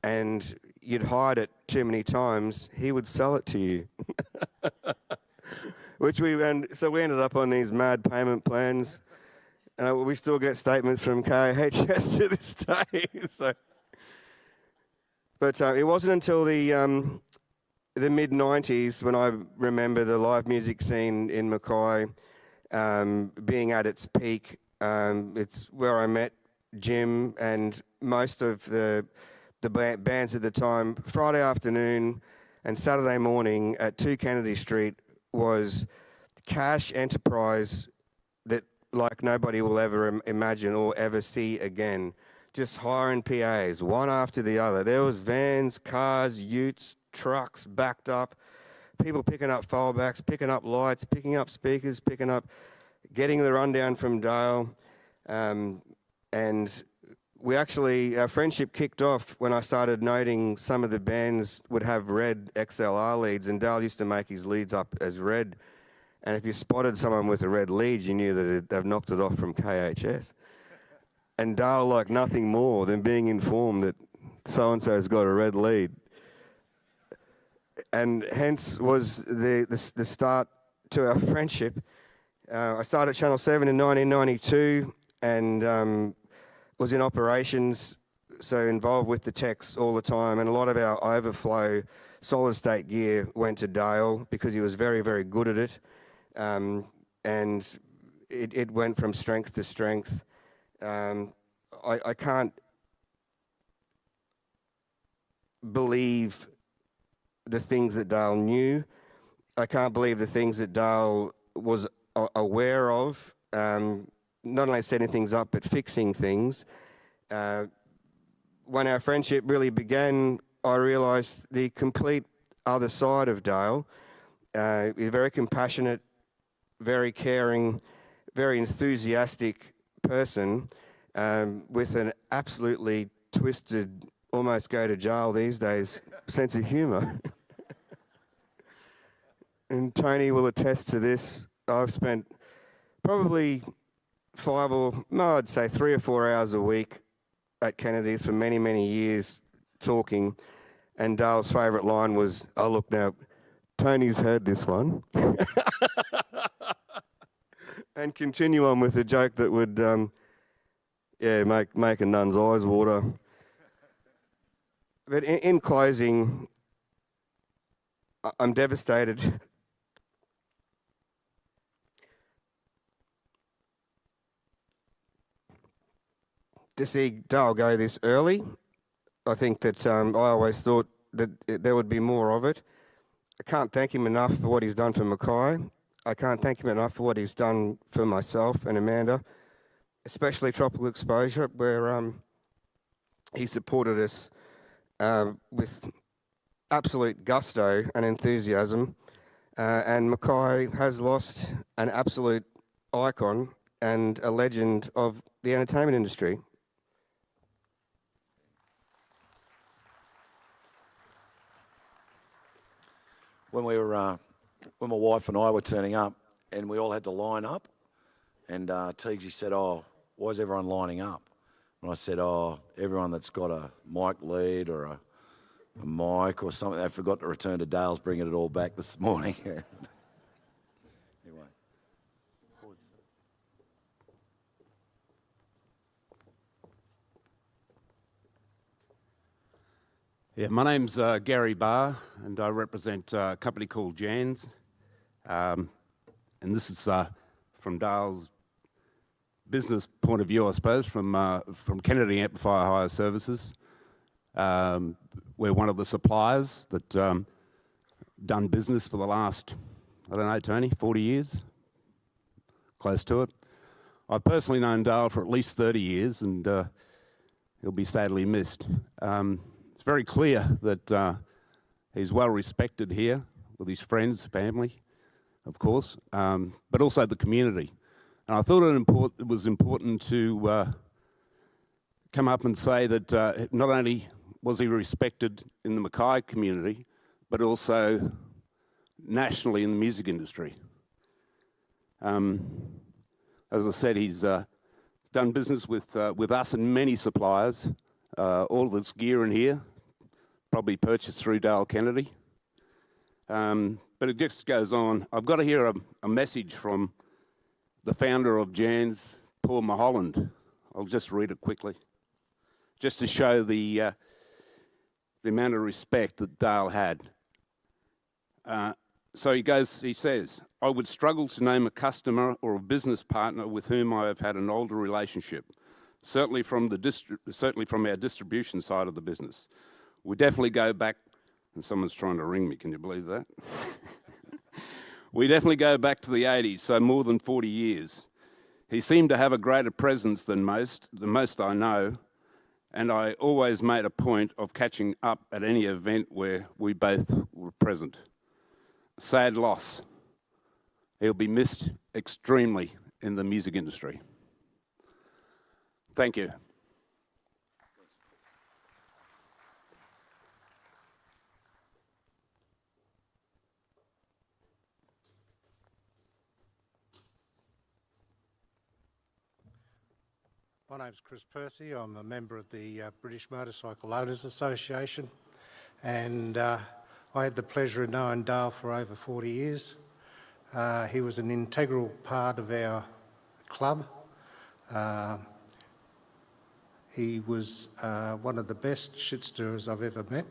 and you'd hide it too many times, he would sell it to you. So we ended up on these mad payment plans. We still get statements from KHS to this day. But it wasn't until the mid-90s when I remember the live music scene in Mackay being at its peak. It's where I met Jim and most of the bands at the time. Friday afternoon and Saturday morning at 2 Kennedy Street was cash enterprise that like nobody will ever imagine or ever see again. Just hiring PAs, one after the other. There was vans, cars, utes, trucks backed up, people picking up fallbacks, picking up lights, picking up speakers, getting the rundown from Dale. And our friendship kicked off when I started noting some of the bands would have red XLR leads, and Dale used to make his leads up as red. And if you spotted someone with a red lead, you knew that they've knocked it off from KHS. And Dale liked nothing more than being informed that so-and-so's got a red lead. And hence was the start to our friendship. I started at Channel 7 in 1992 and was in operations, so involved with the techs all the time. And a lot of our overflow solid state gear went to Dale because he was very, very good at it. And it went from strength to strength. I can't believe the things that Dale knew. I can't believe the things that Dale was aware of, not only setting things up, but fixing things. When our friendship really began, I realised the complete other side of Dale. He's a very compassionate, very caring, very enthusiastic person with an absolutely twisted, almost go to jail these days, sense of humour. And Tony will attest to this. I've spent probably 3 or 4 hours a week at Kennedy's for many, many years talking. And Dale's favourite line was, oh, look now, Tony's heard this one. And continue on with a joke that would, Yeah, make a nun's eyes water. But in closing, I'm devastated. To see Dale go this early. I think that I always thought that there would be more of it. I can't thank him enough for what he's done for Mackay. I can't thank him enough for what he's done for myself and Amanda, especially Tropical Exposure, where he supported us with absolute gusto and enthusiasm. And Mackay has lost an absolute icon and a legend of the entertainment industry. When when my wife and I were turning up, and we all had to line up, and Teagsy said, "Oh, why is everyone lining up?" And I said, "Oh, everyone that's got a mic lead or a mic or something, they forgot to return to Dale's bringing it all back this morning." Anyway. Yeah, my name's Gary Barr, and I represent a company called Jans. And this is from Dale's business point of view, I suppose, from Kennedy Amplifier Hire Services. We're one of the suppliers that done business for the last, I don't know, Tony, 40 years? Close to it. I've personally known Dale for at least 30 years, and he'll be sadly missed. It's very clear that he's well respected here with his friends, family, of course, but also the community. And I thought it was important to come up and say that not only was he respected in the Mackay community, but also nationally in the music industry. As I said, he's done business with us and many suppliers. All of this gear in here, probably purchased through Dale Kennedy. But it just goes on. I've got to hear a message from the founder of Jans, Paul Mulholland. I'll just read it quickly, just to show the amount of respect that Dale had. So he says, "I would struggle to name a customer or a business partner with whom I have had an older relationship, certainly from our distribution side of the business. We definitely go back," and someone's trying to ring me, can you believe that? "We definitely go back to the 80s, so more than 40 years. He seemed to have a greater presence than the most I know, and I always made a point of catching up at any event where we both were present. Sad loss. He'll be missed extremely in the music industry." Thank you. My name's Chris Percy. I'm a member of the British Motorcycle Owners Association, and I had the pleasure of knowing Dale for over 40 years. He was an integral part of our club. He was one of the best shit-stirrers I've ever met.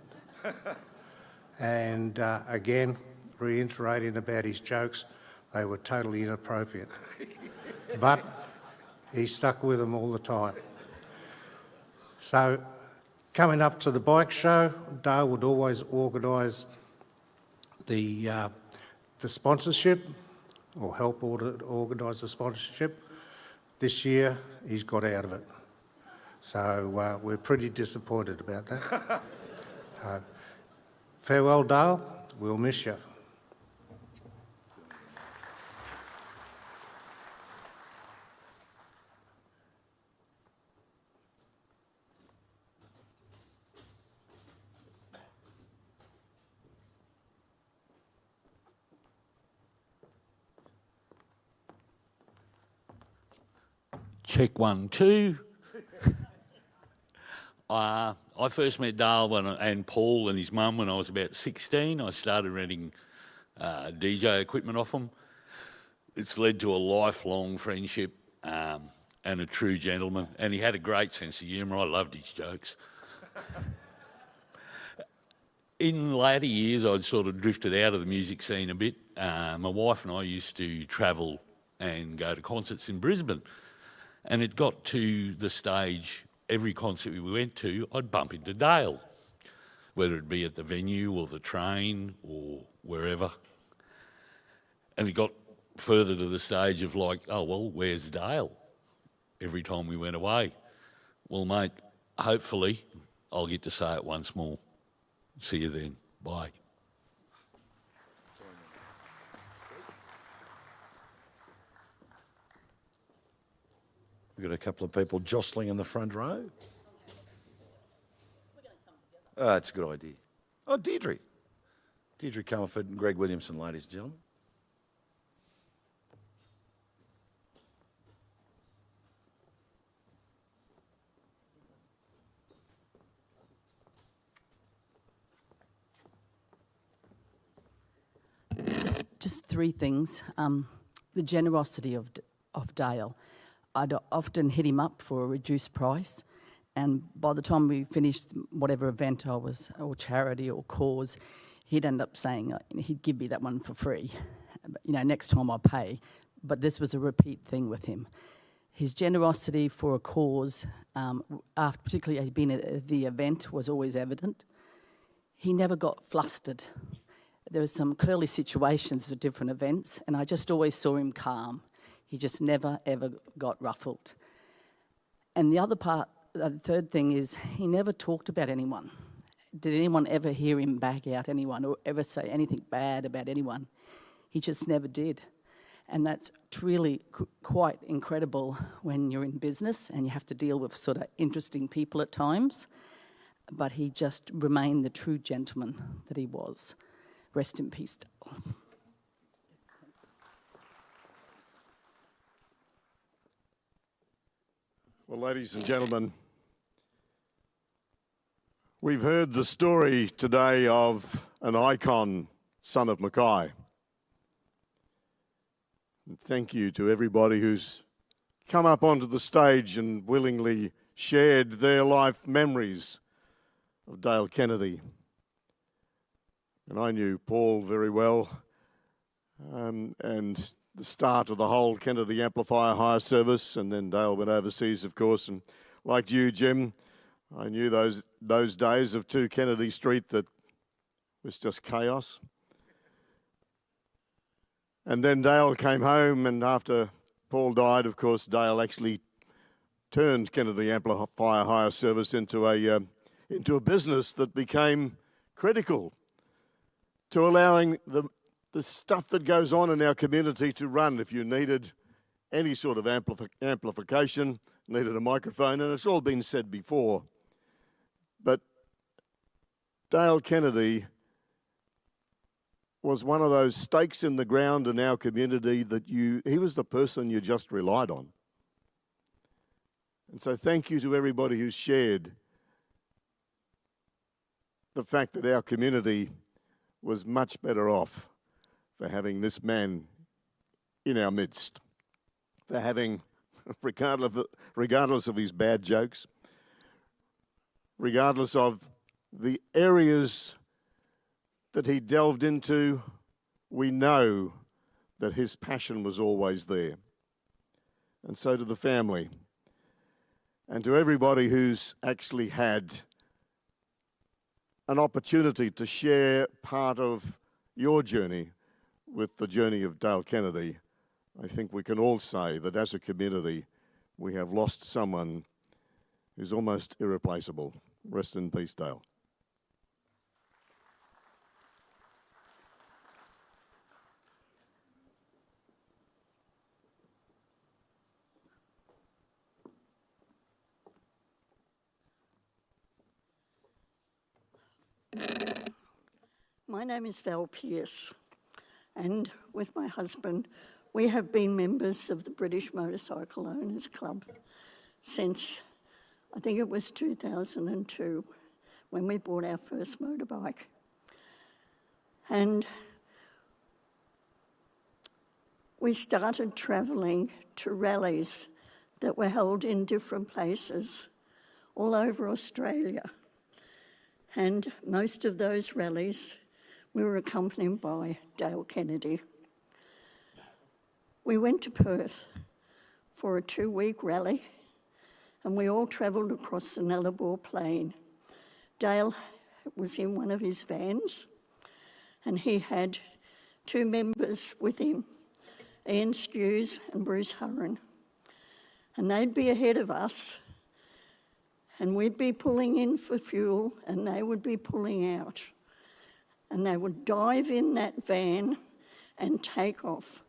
And again, reiterating about his jokes, they were totally inappropriate. But he stuck with them all the time. So, coming up to the bike show, Dale would always organise the sponsorship, or help organise the sponsorship. This year, he's got out of it. So we're pretty disappointed about that. Farewell, Dale. We'll miss you. Check 1, 2. I first met Dale and Paul and his mum when I was about 16. I started renting DJ equipment off them. It's led to a lifelong friendship. and a true gentleman, and he had a great sense of humour. I loved his jokes. In later years, I'd sort of drifted out of the music scene a bit. My wife and I used to travel and go to concerts in Brisbane, and it got to the stage, every concert we went to, I'd bump into Dale, whether it be at the venue or the train or wherever. And it got further to the stage of like, oh, well, where's Dale? Every time we went away. Well, mate, hopefully I'll get to say it once more. See you then. Bye. We've got a couple of people jostling in the front row. That's a good idea. Oh, Deirdre. Deirdre Comerford and Greg Williamson, ladies and gentlemen. Just three things. The generosity of Dale. I'd often hit him up for a reduced price, and by the time we finished whatever event I was, or charity or cause, he'd end up saying he'd give me that one for free. Next time I'll pay. But this was a repeat thing with him. His generosity for a cause, after particularly being at the event, was always evident. He never got flustered. There were some curly situations for different events, and I just always saw him calm. He just never, ever got ruffled. And the other part, the third thing is he never talked about anyone. Did anyone ever hear him bag out anyone or ever say anything bad about anyone? He just never did. And that's really quite incredible when you're in business and you have to deal with sort of interesting people at times. But he just remained the true gentleman that he was. Rest in peace, Dale. Well, ladies and gentlemen, we've heard the story today of an icon, son of Mackay. And thank you to everybody who's come up onto the stage and willingly shared their life memories of Dale Kennedy. And I knew Paul very well, and the start of the whole Kennedy Amplifier hire service, and then Dale went overseas, of course, and like you, Jim, I knew those days of 2 Kennedy Street that was just chaos. And then Dale came home, and after Paul died, of course, Dale actually turned Kennedy Amplifier hire service into a business that became critical to allowing the stuff that goes on in our community to run. If you needed any sort of amplification, needed a microphone, and it's all been said before. But Dale Kennedy was one of those stakes in the ground in our community that he was the person you just relied on. And so thank you to everybody who's shared the fact that our community was much better off for having this man in our midst, for having, regardless of his bad jokes, regardless of the areas that he delved into, we know that his passion was always there. And so to the family, and to everybody who's actually had an opportunity to share part of your journey with the journey of Dale Kennedy, I think we can all say that as a community, we have lost someone who's almost irreplaceable. Rest in peace, Dale. My name is Val Pearce, and with my husband, we have been members of the British Motorcycle Owners Club since, I think it was 2002, when we bought our first motorbike. And we started travelling to rallies that were held in different places all over Australia. And most of those rallies we were accompanied by Dale Kennedy. We went to Perth for a 2-week rally, and we all travelled across the Nullarbor Plain. Dale was in one of his vans, and he had 2 members with him, Ian Skews and Bruce Hurren. And they'd be ahead of us, and we'd be pulling in for fuel, and they would be pulling out. And they would dive in that van and take off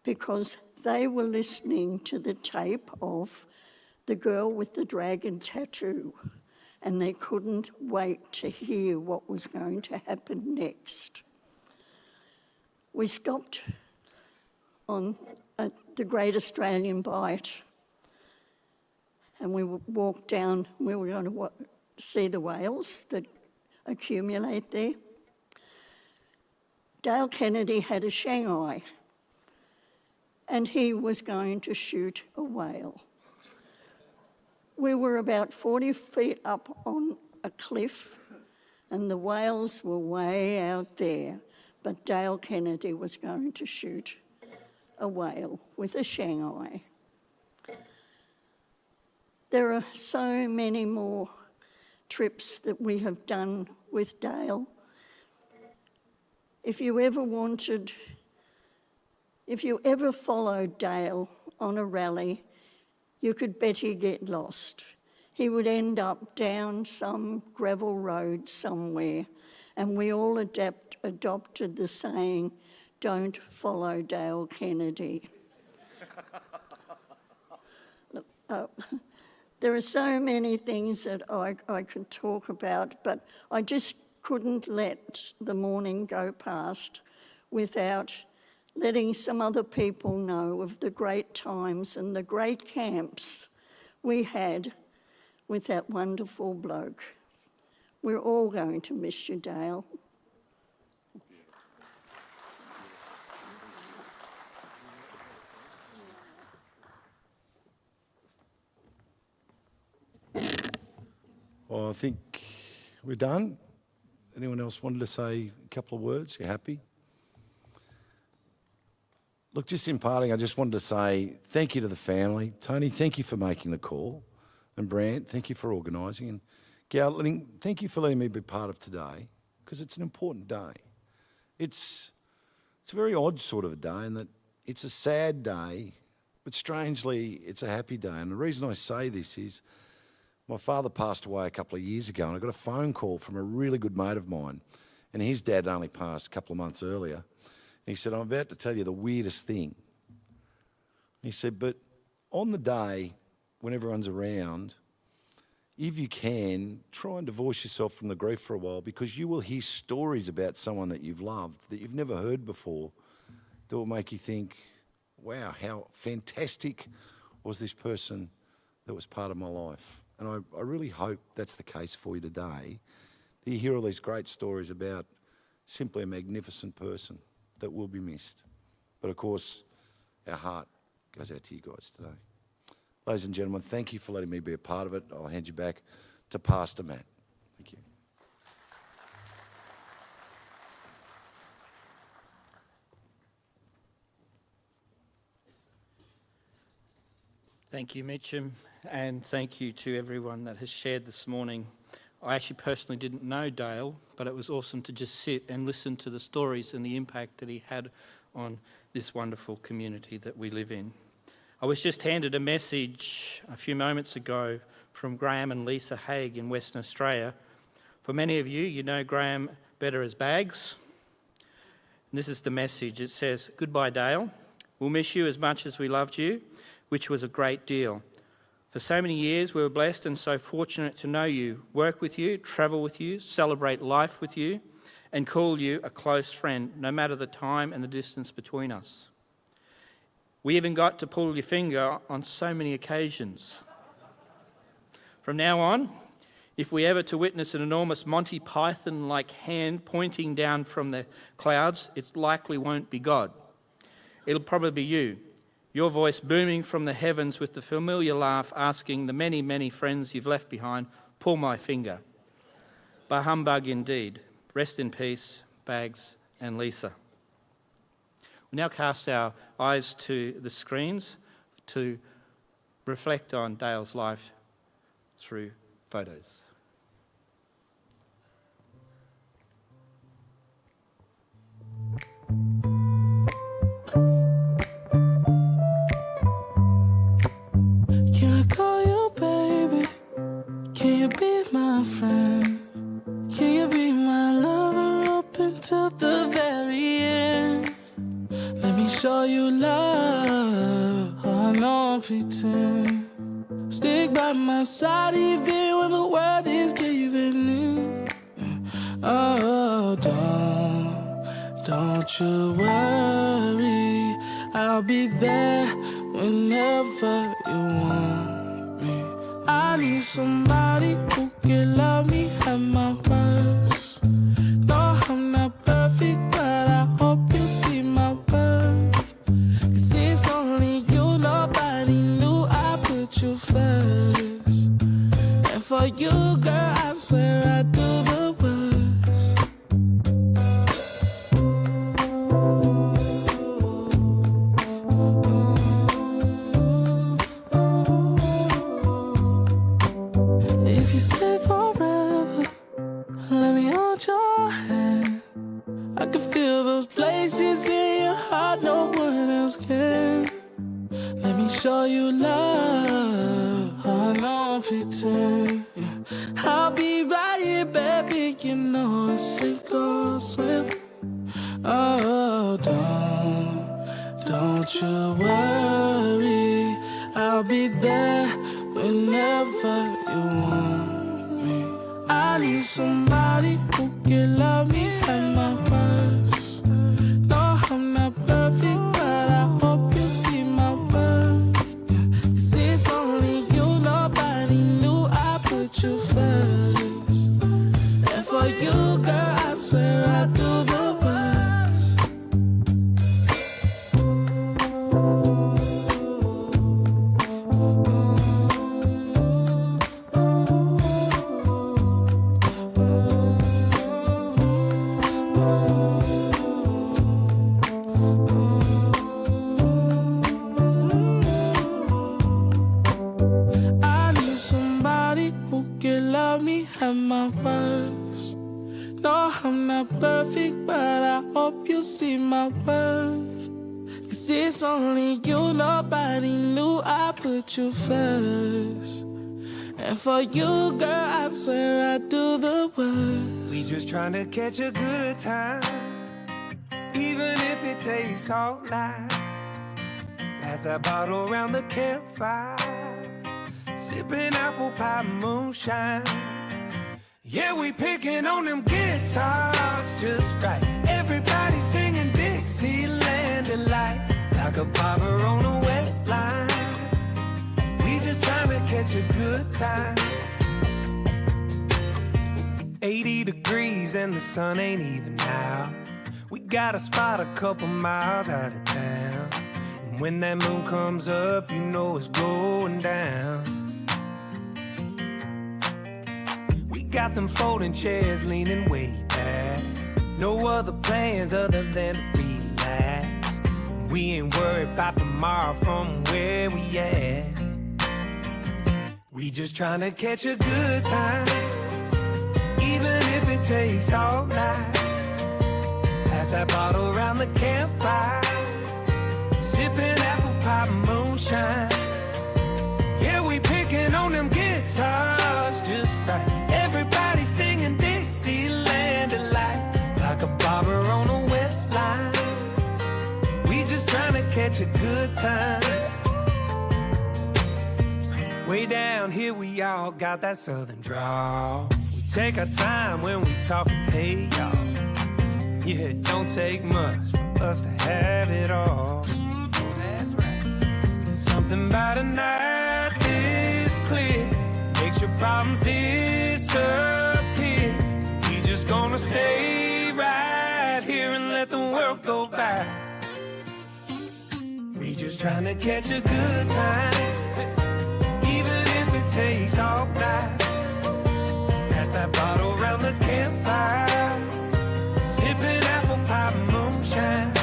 because they were listening to the tape of The Girl with the Dragon Tattoo, and they couldn't wait to hear what was going to happen next. We stopped at the Great Australian Bight, and we walked down. We were going to see the whales that accumulate there. Dale Kennedy had a Shanghai, and he was going to shoot a whale. We were about 40 feet up on a cliff, and the whales were way out there, but Dale Kennedy was going to shoot a whale with a Shanghai. There are so many more trips that we have done with Dale. If you ever followed Dale on a rally, you could bet he'd get lost. He would end up down some gravel road somewhere, and we all adopted the saying, "Don't follow Dale Kennedy." Look, there are so many things that I could talk about, but I just couldn't let the morning go past without letting some other people know of the great times and the great camps we had with that wonderful bloke. We're all going to miss you, Dale. Well, I think we're done. Anyone else wanted to say a couple of words? You happy? Look, just in parting, I just wanted to say thank you to the family. Tony, thank you for making the call. And Brant, thank you for organising. And Gal, thank you for letting me be part of today, because it's an important day. It's a very odd sort of a day in that it's a sad day, but strangely, it's a happy day. And the reason I say this is my father passed away a couple of years ago, and I got a phone call from a really good mate of mine, and his dad only passed a couple of months earlier. And he said, "I'm about to tell you the weirdest thing." He said, "But on the day when everyone's around, if you can, try and divorce yourself from the grief for a while, because you will hear stories about someone that you've loved that you've never heard before that will make you think, wow, how fantastic was this person that was part of my life." And I really hope that's the case for you today. You hear all these great stories about simply a magnificent person that will be missed. But of course, our heart goes out to you guys today. Ladies and gentlemen, thank you for letting me be a part of it. I'll hand you back to Pastor Matt. Thank you. Thank you, Mitchum, and thank you to everyone that has shared this morning. I actually personally didn't know Dale, but it was awesome to just sit and listen to the stories and the impact that he had on this wonderful community that we live in. I was just handed a message a few moments ago from Graham and Lisa Haig in Western Australia. For many of you, you know Graham better as Bags. And this is the message. It says, "Goodbye, Dale. We'll miss you as much as we loved you, which was a great deal. For so many years, we were blessed and so fortunate to know you, work with you, travel with you, celebrate life with you, and call you a close friend, no matter the time and the distance between us. We even got to pull your finger on so many occasions. From now on, if we ever to witness an enormous Monty Python-like hand pointing down from the clouds, it likely won't be God. It'll probably be you. Your voice booming from the heavens with the familiar laugh, asking the many, many friends you've left behind, pull my finger. Bah humbug indeed. Rest in peace, Bags and Lisa. We now cast our eyes to the screens to reflect on Dale's life through photos. Can I call you baby? Can you be my friend? Can you be my lover up until the very end? Let me show you love, I don't pretend. Stick by my side even when the world is giving in. Oh, don't you worry, I'll be there whenever you want me. I need somebody who can love me at my worst. No, I'm not perfect, but I hope you see my worth. 'Cause it's only you, nobody knew I put you first. And for you, girl, I swear I do the worst. If you stay forever, let me hold your hand. I can feel those places in your heart no one else can. Let me show you love, I don't pretend. I'll be right here, baby, you know it's sink or swim. Oh, don't you worry, I'll be there whenever you want me. I need somebody who can love me at my worst. No, I'm not perfect, but I hope you see my worth. 'Cause it's only you, nobody knew I put you first. And for you, girl, I swear I do the worst. I need somebody who can love me at my worst. No, I'm not perfect, but I hope you see my worth. 'Cause it's only you, nobody knew I put you first. And for you, girl, I swear I do the worst. We just trying to catch a good time, even if it takes all night. Pass that bottle around the campfire, sipping apple pie moonshine. Yeah, we picking on them guitars just right. Everybody singing Dixieland delight, like a bobber on a wet line. We just trying to catch a good time. 80 degrees and the sun ain't even out. We got a spot a couple miles out of town. And when that moon comes up, you know it's going down. We got them folding chairs leaning way back. No other plans other than to relax. We ain't worried about tomorrow from where we at. We just trying to catch a good time, even if it takes all night. Pass that bottle around the campfire, sipping apple pie moonshine. Yeah, we picking on them guitars just right. Everybody singing Dixieland delight, like a bobber on a wet line. We just trying to catch a good time. Way down here we all got that southern drawl. We take our time when we talking, hey y'all. Yeah, it don't take much for us to have it all. That's right. Something about a night this clear makes your problems disappear. So we just gonna stay right here and let the world go by. We just trying to catch a good time, even if it takes all night. Pass that bottle around the campfire, sipping apple pie moonshine.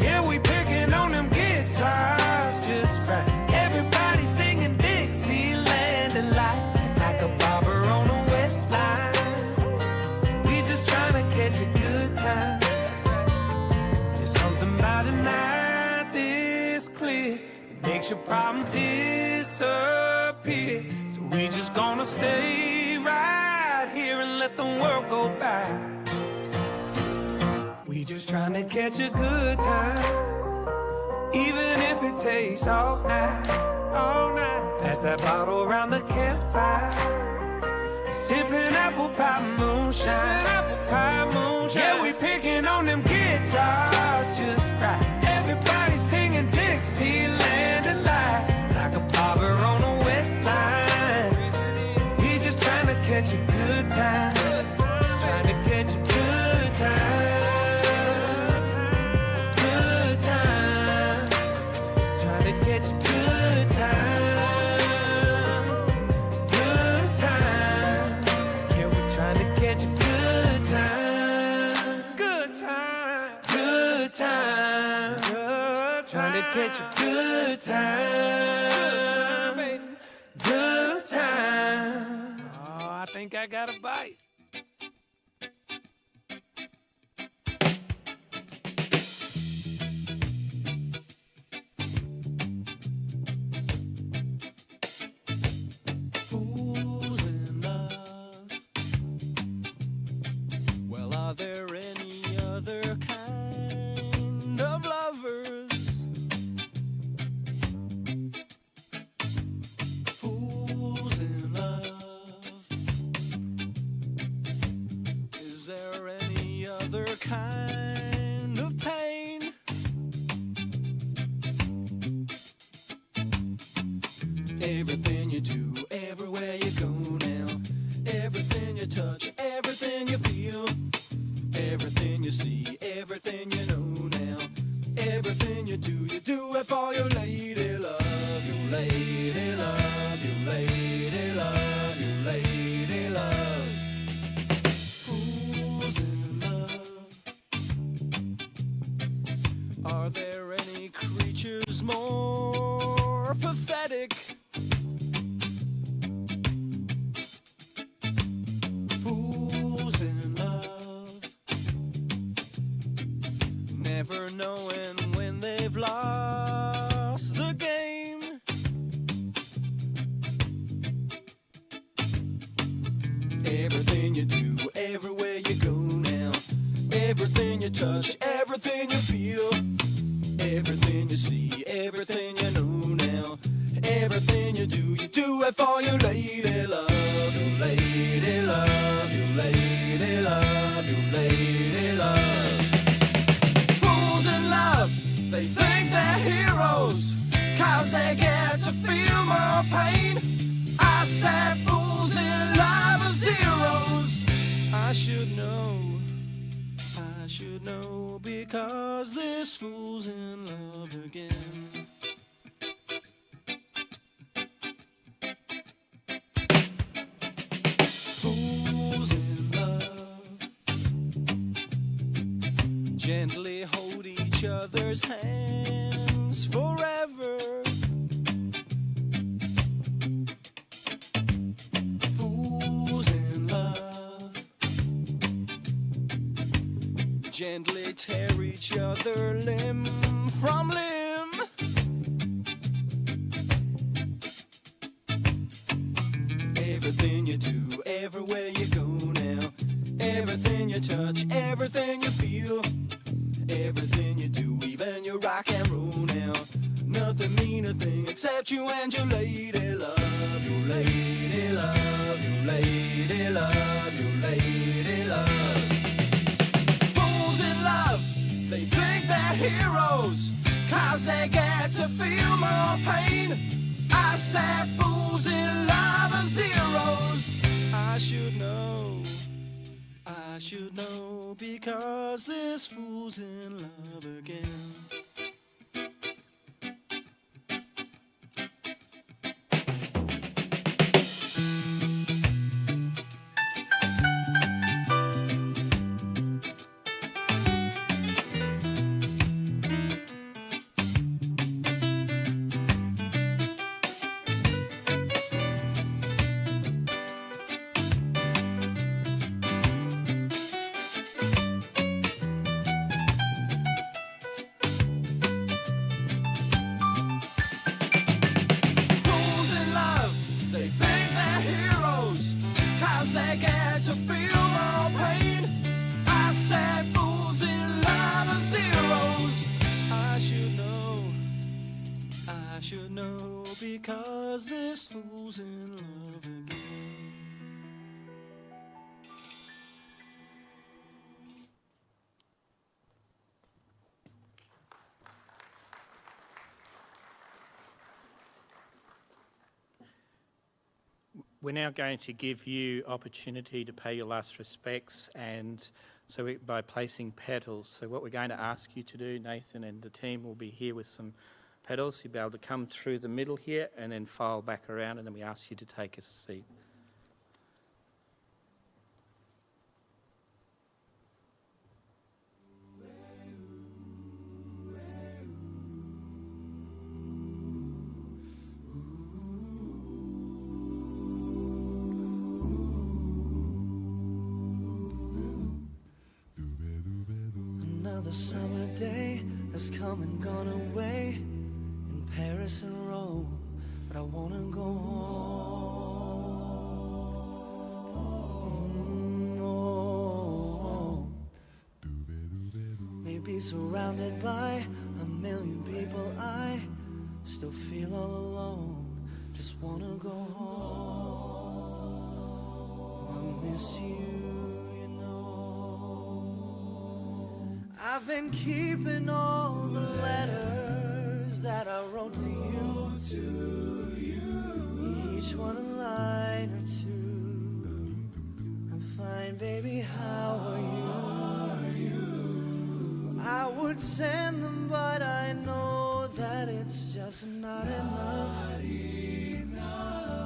Yeah, we picking on them guitars just right. Everybody singing Dixieland and like a bobber on a wet line. We just trying to catch a good time. There's something about a night this clear that makes your problems disappear. So we just gonna stay right here and let the world go by. We just trying to catch a good time, even if it takes all night, all night. Pass that bottle around the campfire, sipping apple pie moonshine, apple pie moonshine. Yeah, we picking on them guitars just right. Everybody singing Dixieland delight, like a bobber on a wet line. We just trying to catch a good time, trying to catch a good time. Catch a good time, good time. Yeah, we're trying to catch a good time, good time, good time, good time. Trying to catch a good time, good time. Oh, I think I got a bite. Are there any other kind of lovers? Fools in love. Is there any other kind of pain? Everything you do, everywhere you go now, everything you touch, everything you feel. Everything you see, everything you know now, everything you do it for your lady love, your lady love, your lady love, your lady love. Fools in love. Are there any creatures more pathetic? Fools in love. Never knowing when they've lost the game. Everything you do, everywhere you go now, everything you touch, everything you feel, everything you see, everything you know now, everything you do it for your lady love, your lady love, your lady love, your lady love. They think they're heroes, 'cause they get to feel more pain. I said fools in love are zeros. I should know, because this fool's in love again. Fools in love, gently hold each other's hands forever. Fools in love, gently tear each other limb from limb. Everything you do, everywhere you go now, everything you touch, everything you feel, everything you do, even your rock and roll now. Nothing mean a thing except you and your lady love, your lady love, your lady love, your lady love. Fools in love, they think they're heroes, 'cause they get to feel more pain. I said fools in love are zeros. I should know, because this fool's in love again. We're now going to give you opportunity to pay your last respects, and so by placing petals. So what we're going to ask you to do, Nathan and the team will be here with some petals. You'll be able to come through the middle here and then file back around, and then we ask you to take a seat. Another summer day has come and gone away in Paris and Rome, but I wanna go home. Maybe surrounded by a million people, I still feel all alone. Just wanna go home. I miss you. I've been keeping all the letters that I wrote to you, each one a line or two. I'm fine, baby, how are you? I would send them, but I know that it's just not enough.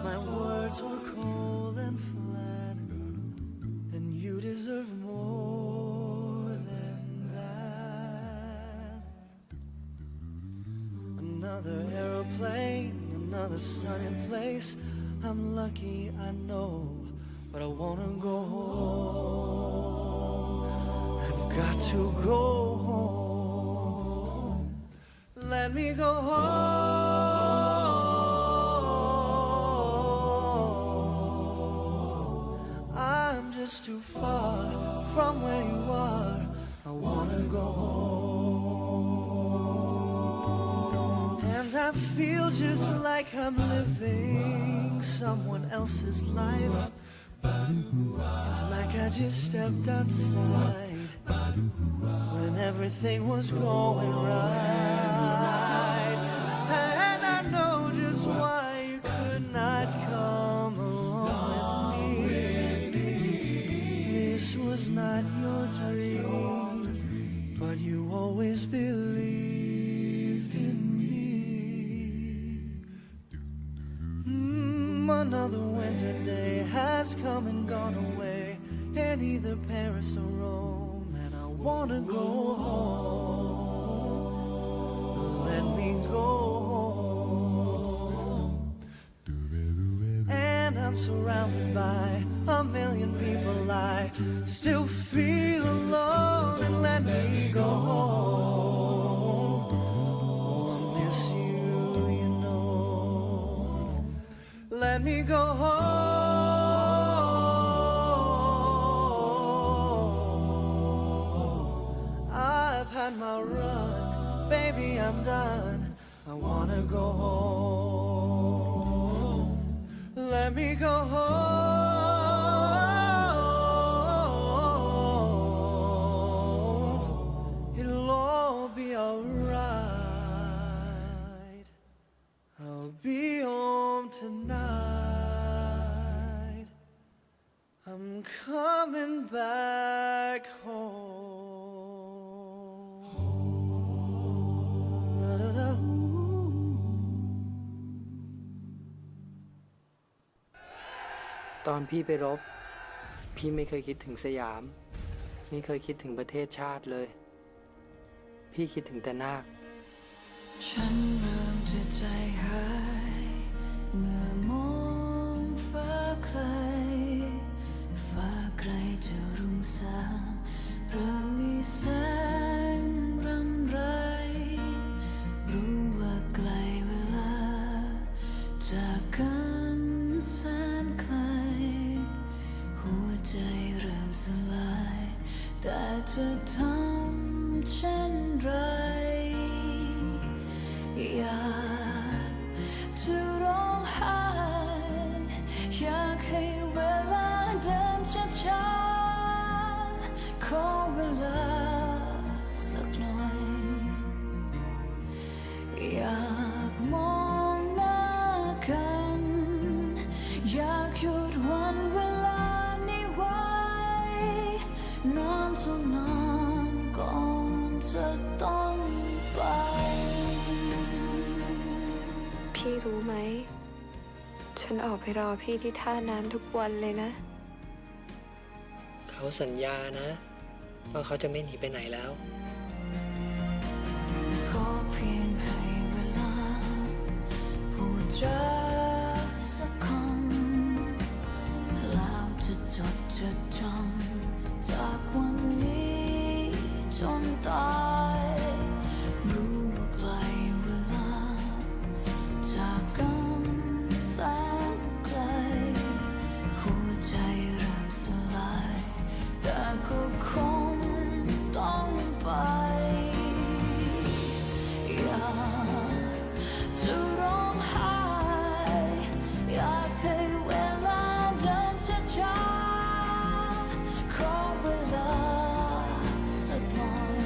My words were cold and flat, and you deserve more than that. Another aeroplane, another sunny place. I'm lucky, I know, but I wanna go home. I've got to go home. Let me go home. I'm just too far from where you are. I wanna go home. And I feel just like I'm living someone else's life. It's like I just stepped outside when everything was going right. And I know just why you could not come along with me. This was not your dream, but you always believed in me. Another winter day has come and gone away in either Paris or Rome, and I wanna go home. Let me go home. And I'm surrounded by a million people. I still feel alone, and let me go home. Oh, I miss you, you know. Let me go home. I've had my run, baby, I'm done. I wanna go home. Let me go home. It'll all be alright. I'll be home tonight. I'm coming back home. Da-da-da. ตอนพี่ไปรบ พี่ไม่เคยคิดถึงสยาม ไม่เคยคิดถึงประเทศชาติเลย พี่คิดถึงแต่นาค ฉันเริ่มจะใจหายเมื่อมองฟ้าไกลฟ้าไกลจะรุ่งสางเริ่มมีแสงรำไรรู้ว่าไกลเวลาจากกันแสนไกลหัวใจเริ่มสลายแต่จะทำเช่นไรอยากจะร้องไห้อยากให้เวลาเดินช้าๆขอเวลาสักหน่อยอยากมองหน้ากันอยากอยู่ ต้องไป พี่รู้ไหม ฉันออกไปรอพี่ที่ท่าน้ำทุกวันเลยนะ เขาสัญญานะ ว่าเขาจะไม่หนีไปไหนแล้ว ขอเพียงให้เวลาพูดจาสักคำแล้วจะจดจะจำจากวันนี้จนตายรู้ว่าไกลเวลาจากกันแสนไกลหัวใจเริ่มสลายแต่ก็คงต้องไปอยากจะร้องไห้อยากให้เวลาเดินช้าๆขอเวลาสักหน่อย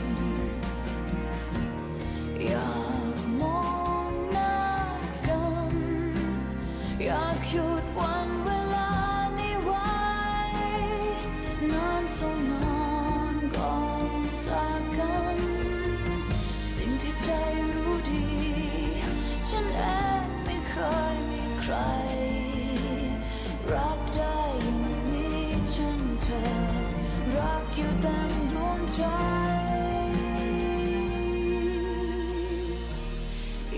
อยากมองหน้ากันอยากหยุดวันเวลานี้ไว้นานเท่านานก่อนจากกันสิ่งที่ใจรู้ดีฉันเองไม่เคยมีใครรักได้อย่างนี้ฉันเธอรักอยู่เต็มดวงใจ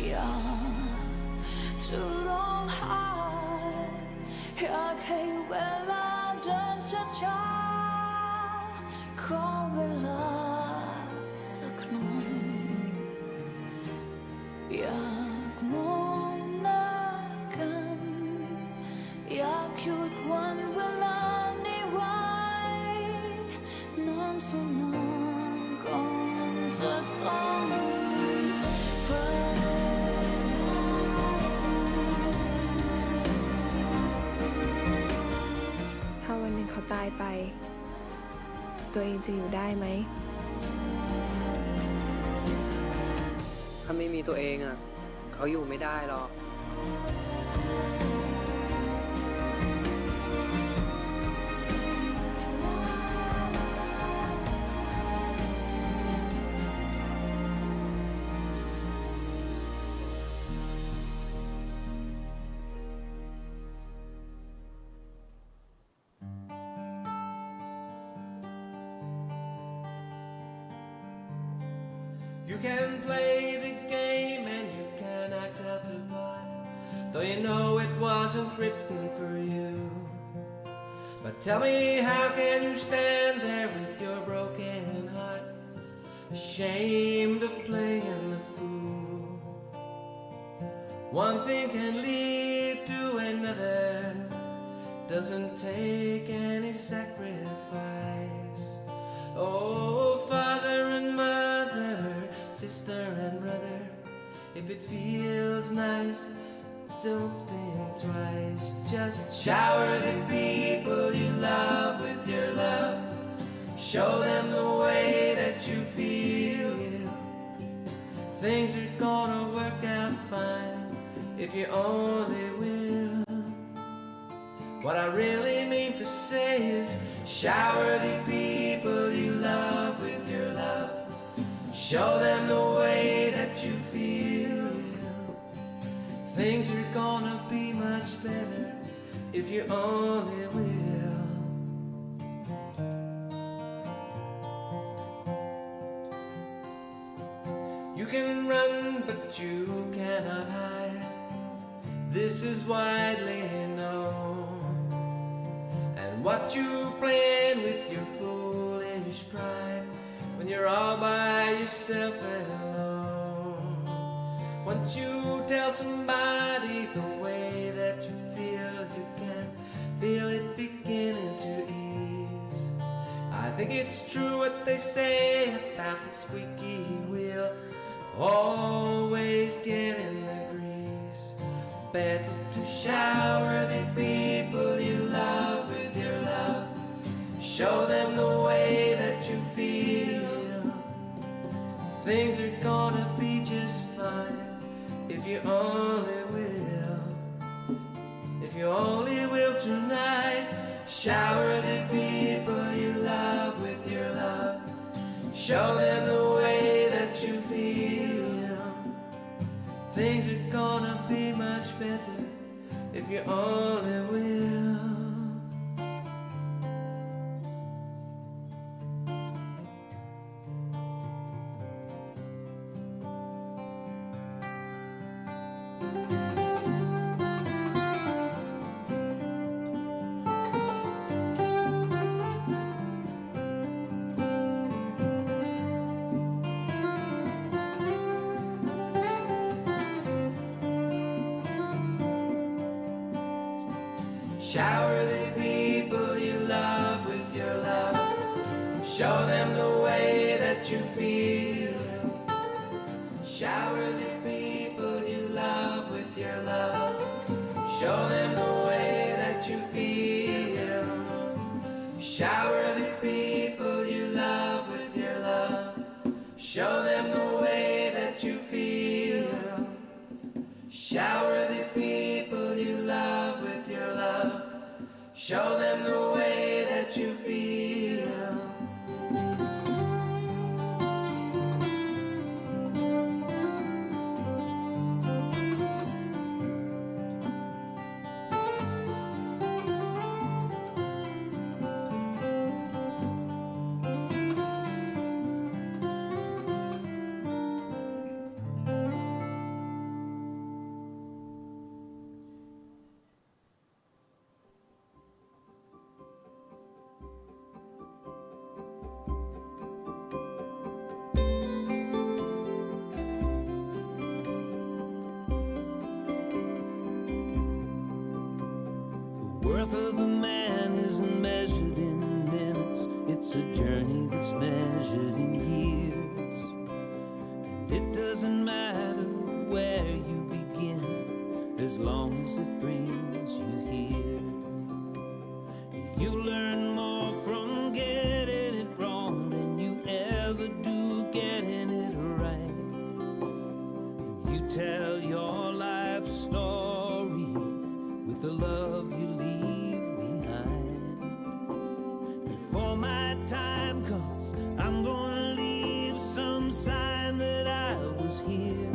อยากจะร้องไห้อยากให้เวลาเดินช้าๆขอเวลาสักหน่อยอยากมองหน้ากันอยากหยุดวันเวลานี้ไว้นานเท่านานก่อนจะต้องไป ถ้าวันหนึ่งเขาตายไป ตัวเองจะอยู่ได้ไหม ถ้าไม่มีตัวเองอ่ะ เขาอยู่ไม่ได้หรอก You can play the game and you can act out the part, though you know it wasn't written for you. But tell me, how can you stand there with your broken heart, ashamed of playing the fool? One thing can lead to another, doesn't take any sacrifice. Oh, father and mother, sister and brother, if it feels nice, don't think twice. Just shower the people you love with your love. Show them the way that you feel. Things are gonna work out fine if you only will. What I really mean to say is, shower the people you love with your love. Show them the way that you feel. Things are gonna be much better if you only will. You can run, but you cannot hide. This is widely known. And what you plan with your foolish pride, when you're all by yourself and alone. Once you tell somebody the way that you feel, you can feel it beginning to ease. I think it's true what they say about the squeaky wheel always getting the grease. Better to shower the people you love with your love. Show them the way that you feel. Things are gonna be just fine if you only will. If you only will tonight, shower the people you love with your love. Show them the way that things are gonna be much better if you only will. Shower the people you love with your love. Show them the way that you feel. Shower the people you love with your love. Show them the way that you feel. Shower the people you love with your love. Show them the way that you feel. Shower the people you love with your love. Show them the way that you feel. The worth of a man isn't measured in minutes. It's a journey that's measured in years. And it doesn't matter where you begin, as long as it brings you here. You learn more from getting it wrong than you ever do getting it right. And you tell your life story with the love you leave behind. Before my time comes, I'm gonna leave some sign that I was here.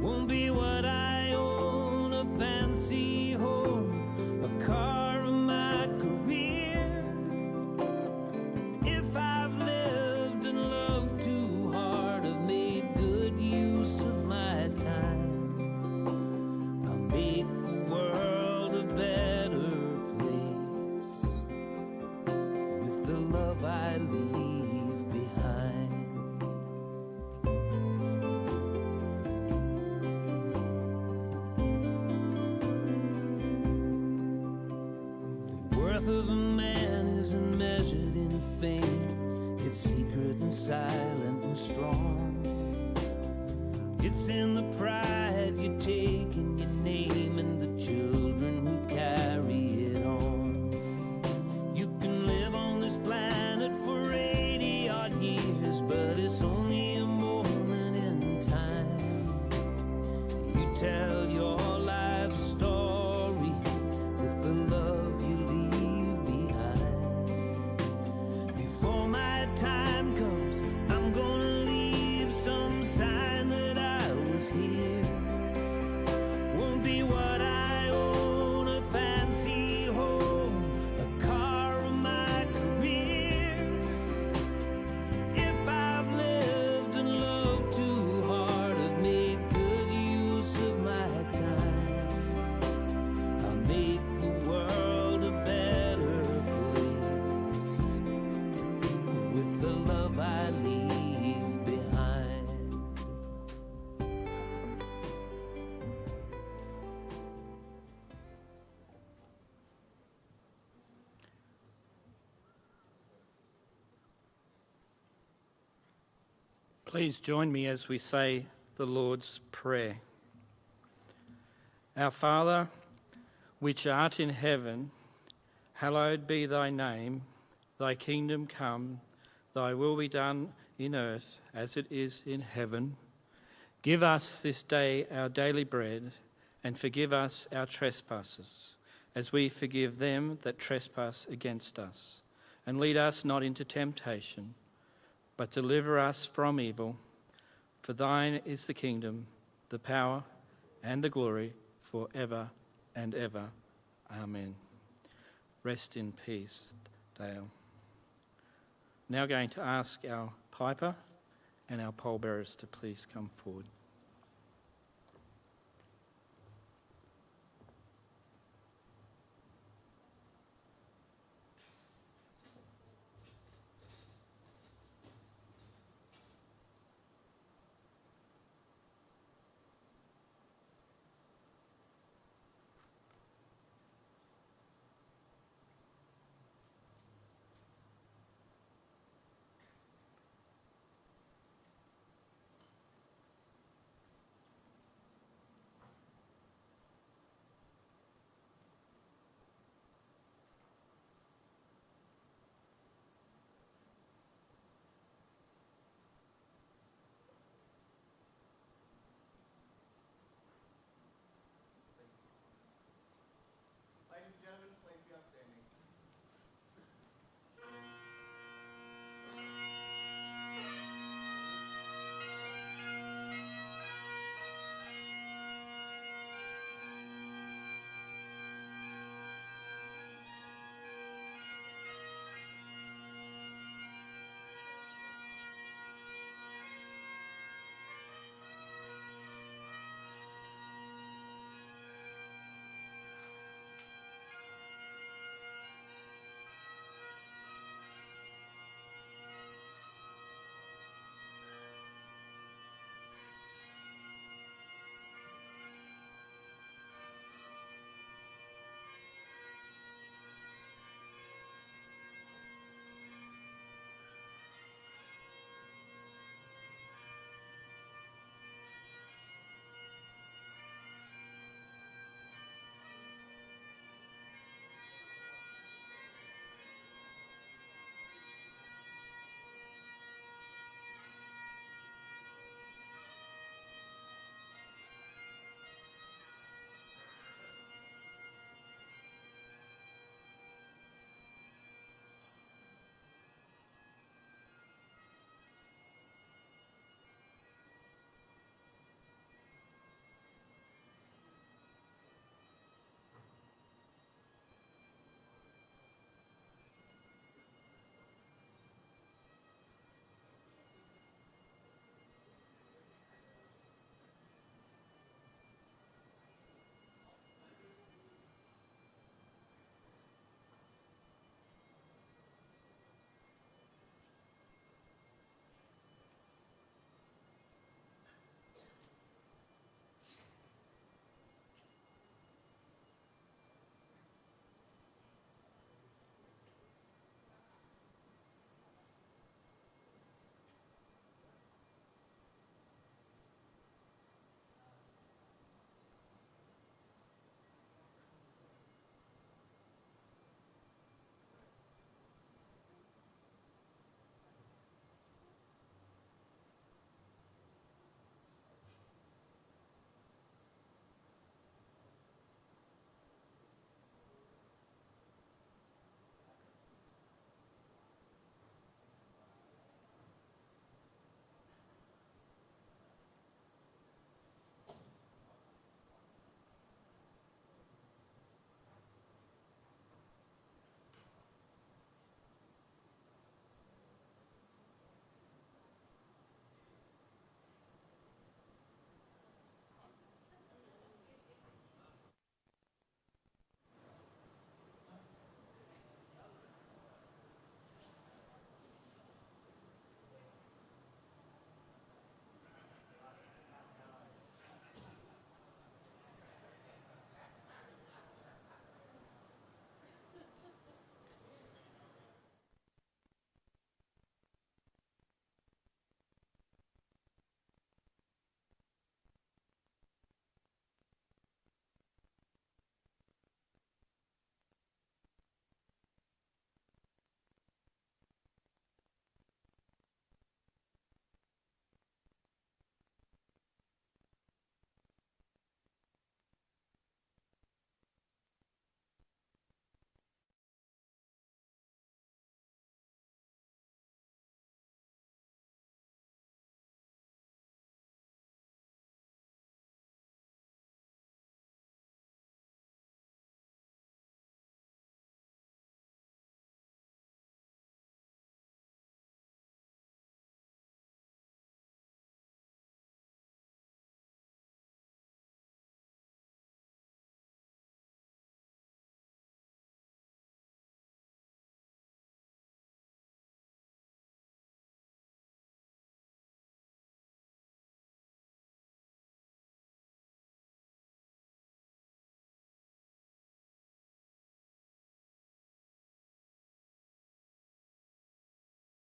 Won't be what I own, a fancy home, a car, or my career. If I've lived and loved too hard, I've made good use of my time. I'll make the world a better place with the love I leave behind. The worth of a man isn't measured in fame. It's secret and silent and strong. It's in the pride you take in your name and the children who carry it on. You can live on this planet for 80 odd years, but it's only a moment in time. You tell your life story with the love you leave behind. Before my time comes, I'm gonna leave some sign that I was here. Won't be what I own, a fancy home, a car, or my career. If I've lived and loved too hard, I've made good use of my time. I'll make the world a better place with the love I leave behind. Please join me as we say the Lord's Prayer. Our Father, which art in heaven, hallowed be thy name. Thy kingdom come, thy will be done in earth as it is in heaven. Give us this day our daily bread, and forgive us our trespasses, as we forgive them that trespass against us. And lead us not into temptation, but deliver us from evil. For thine is the kingdom, the power, and the glory forever and ever. Amen. Rest in peace, Dale. Now going to ask our piper and our pallbearers to please come forward.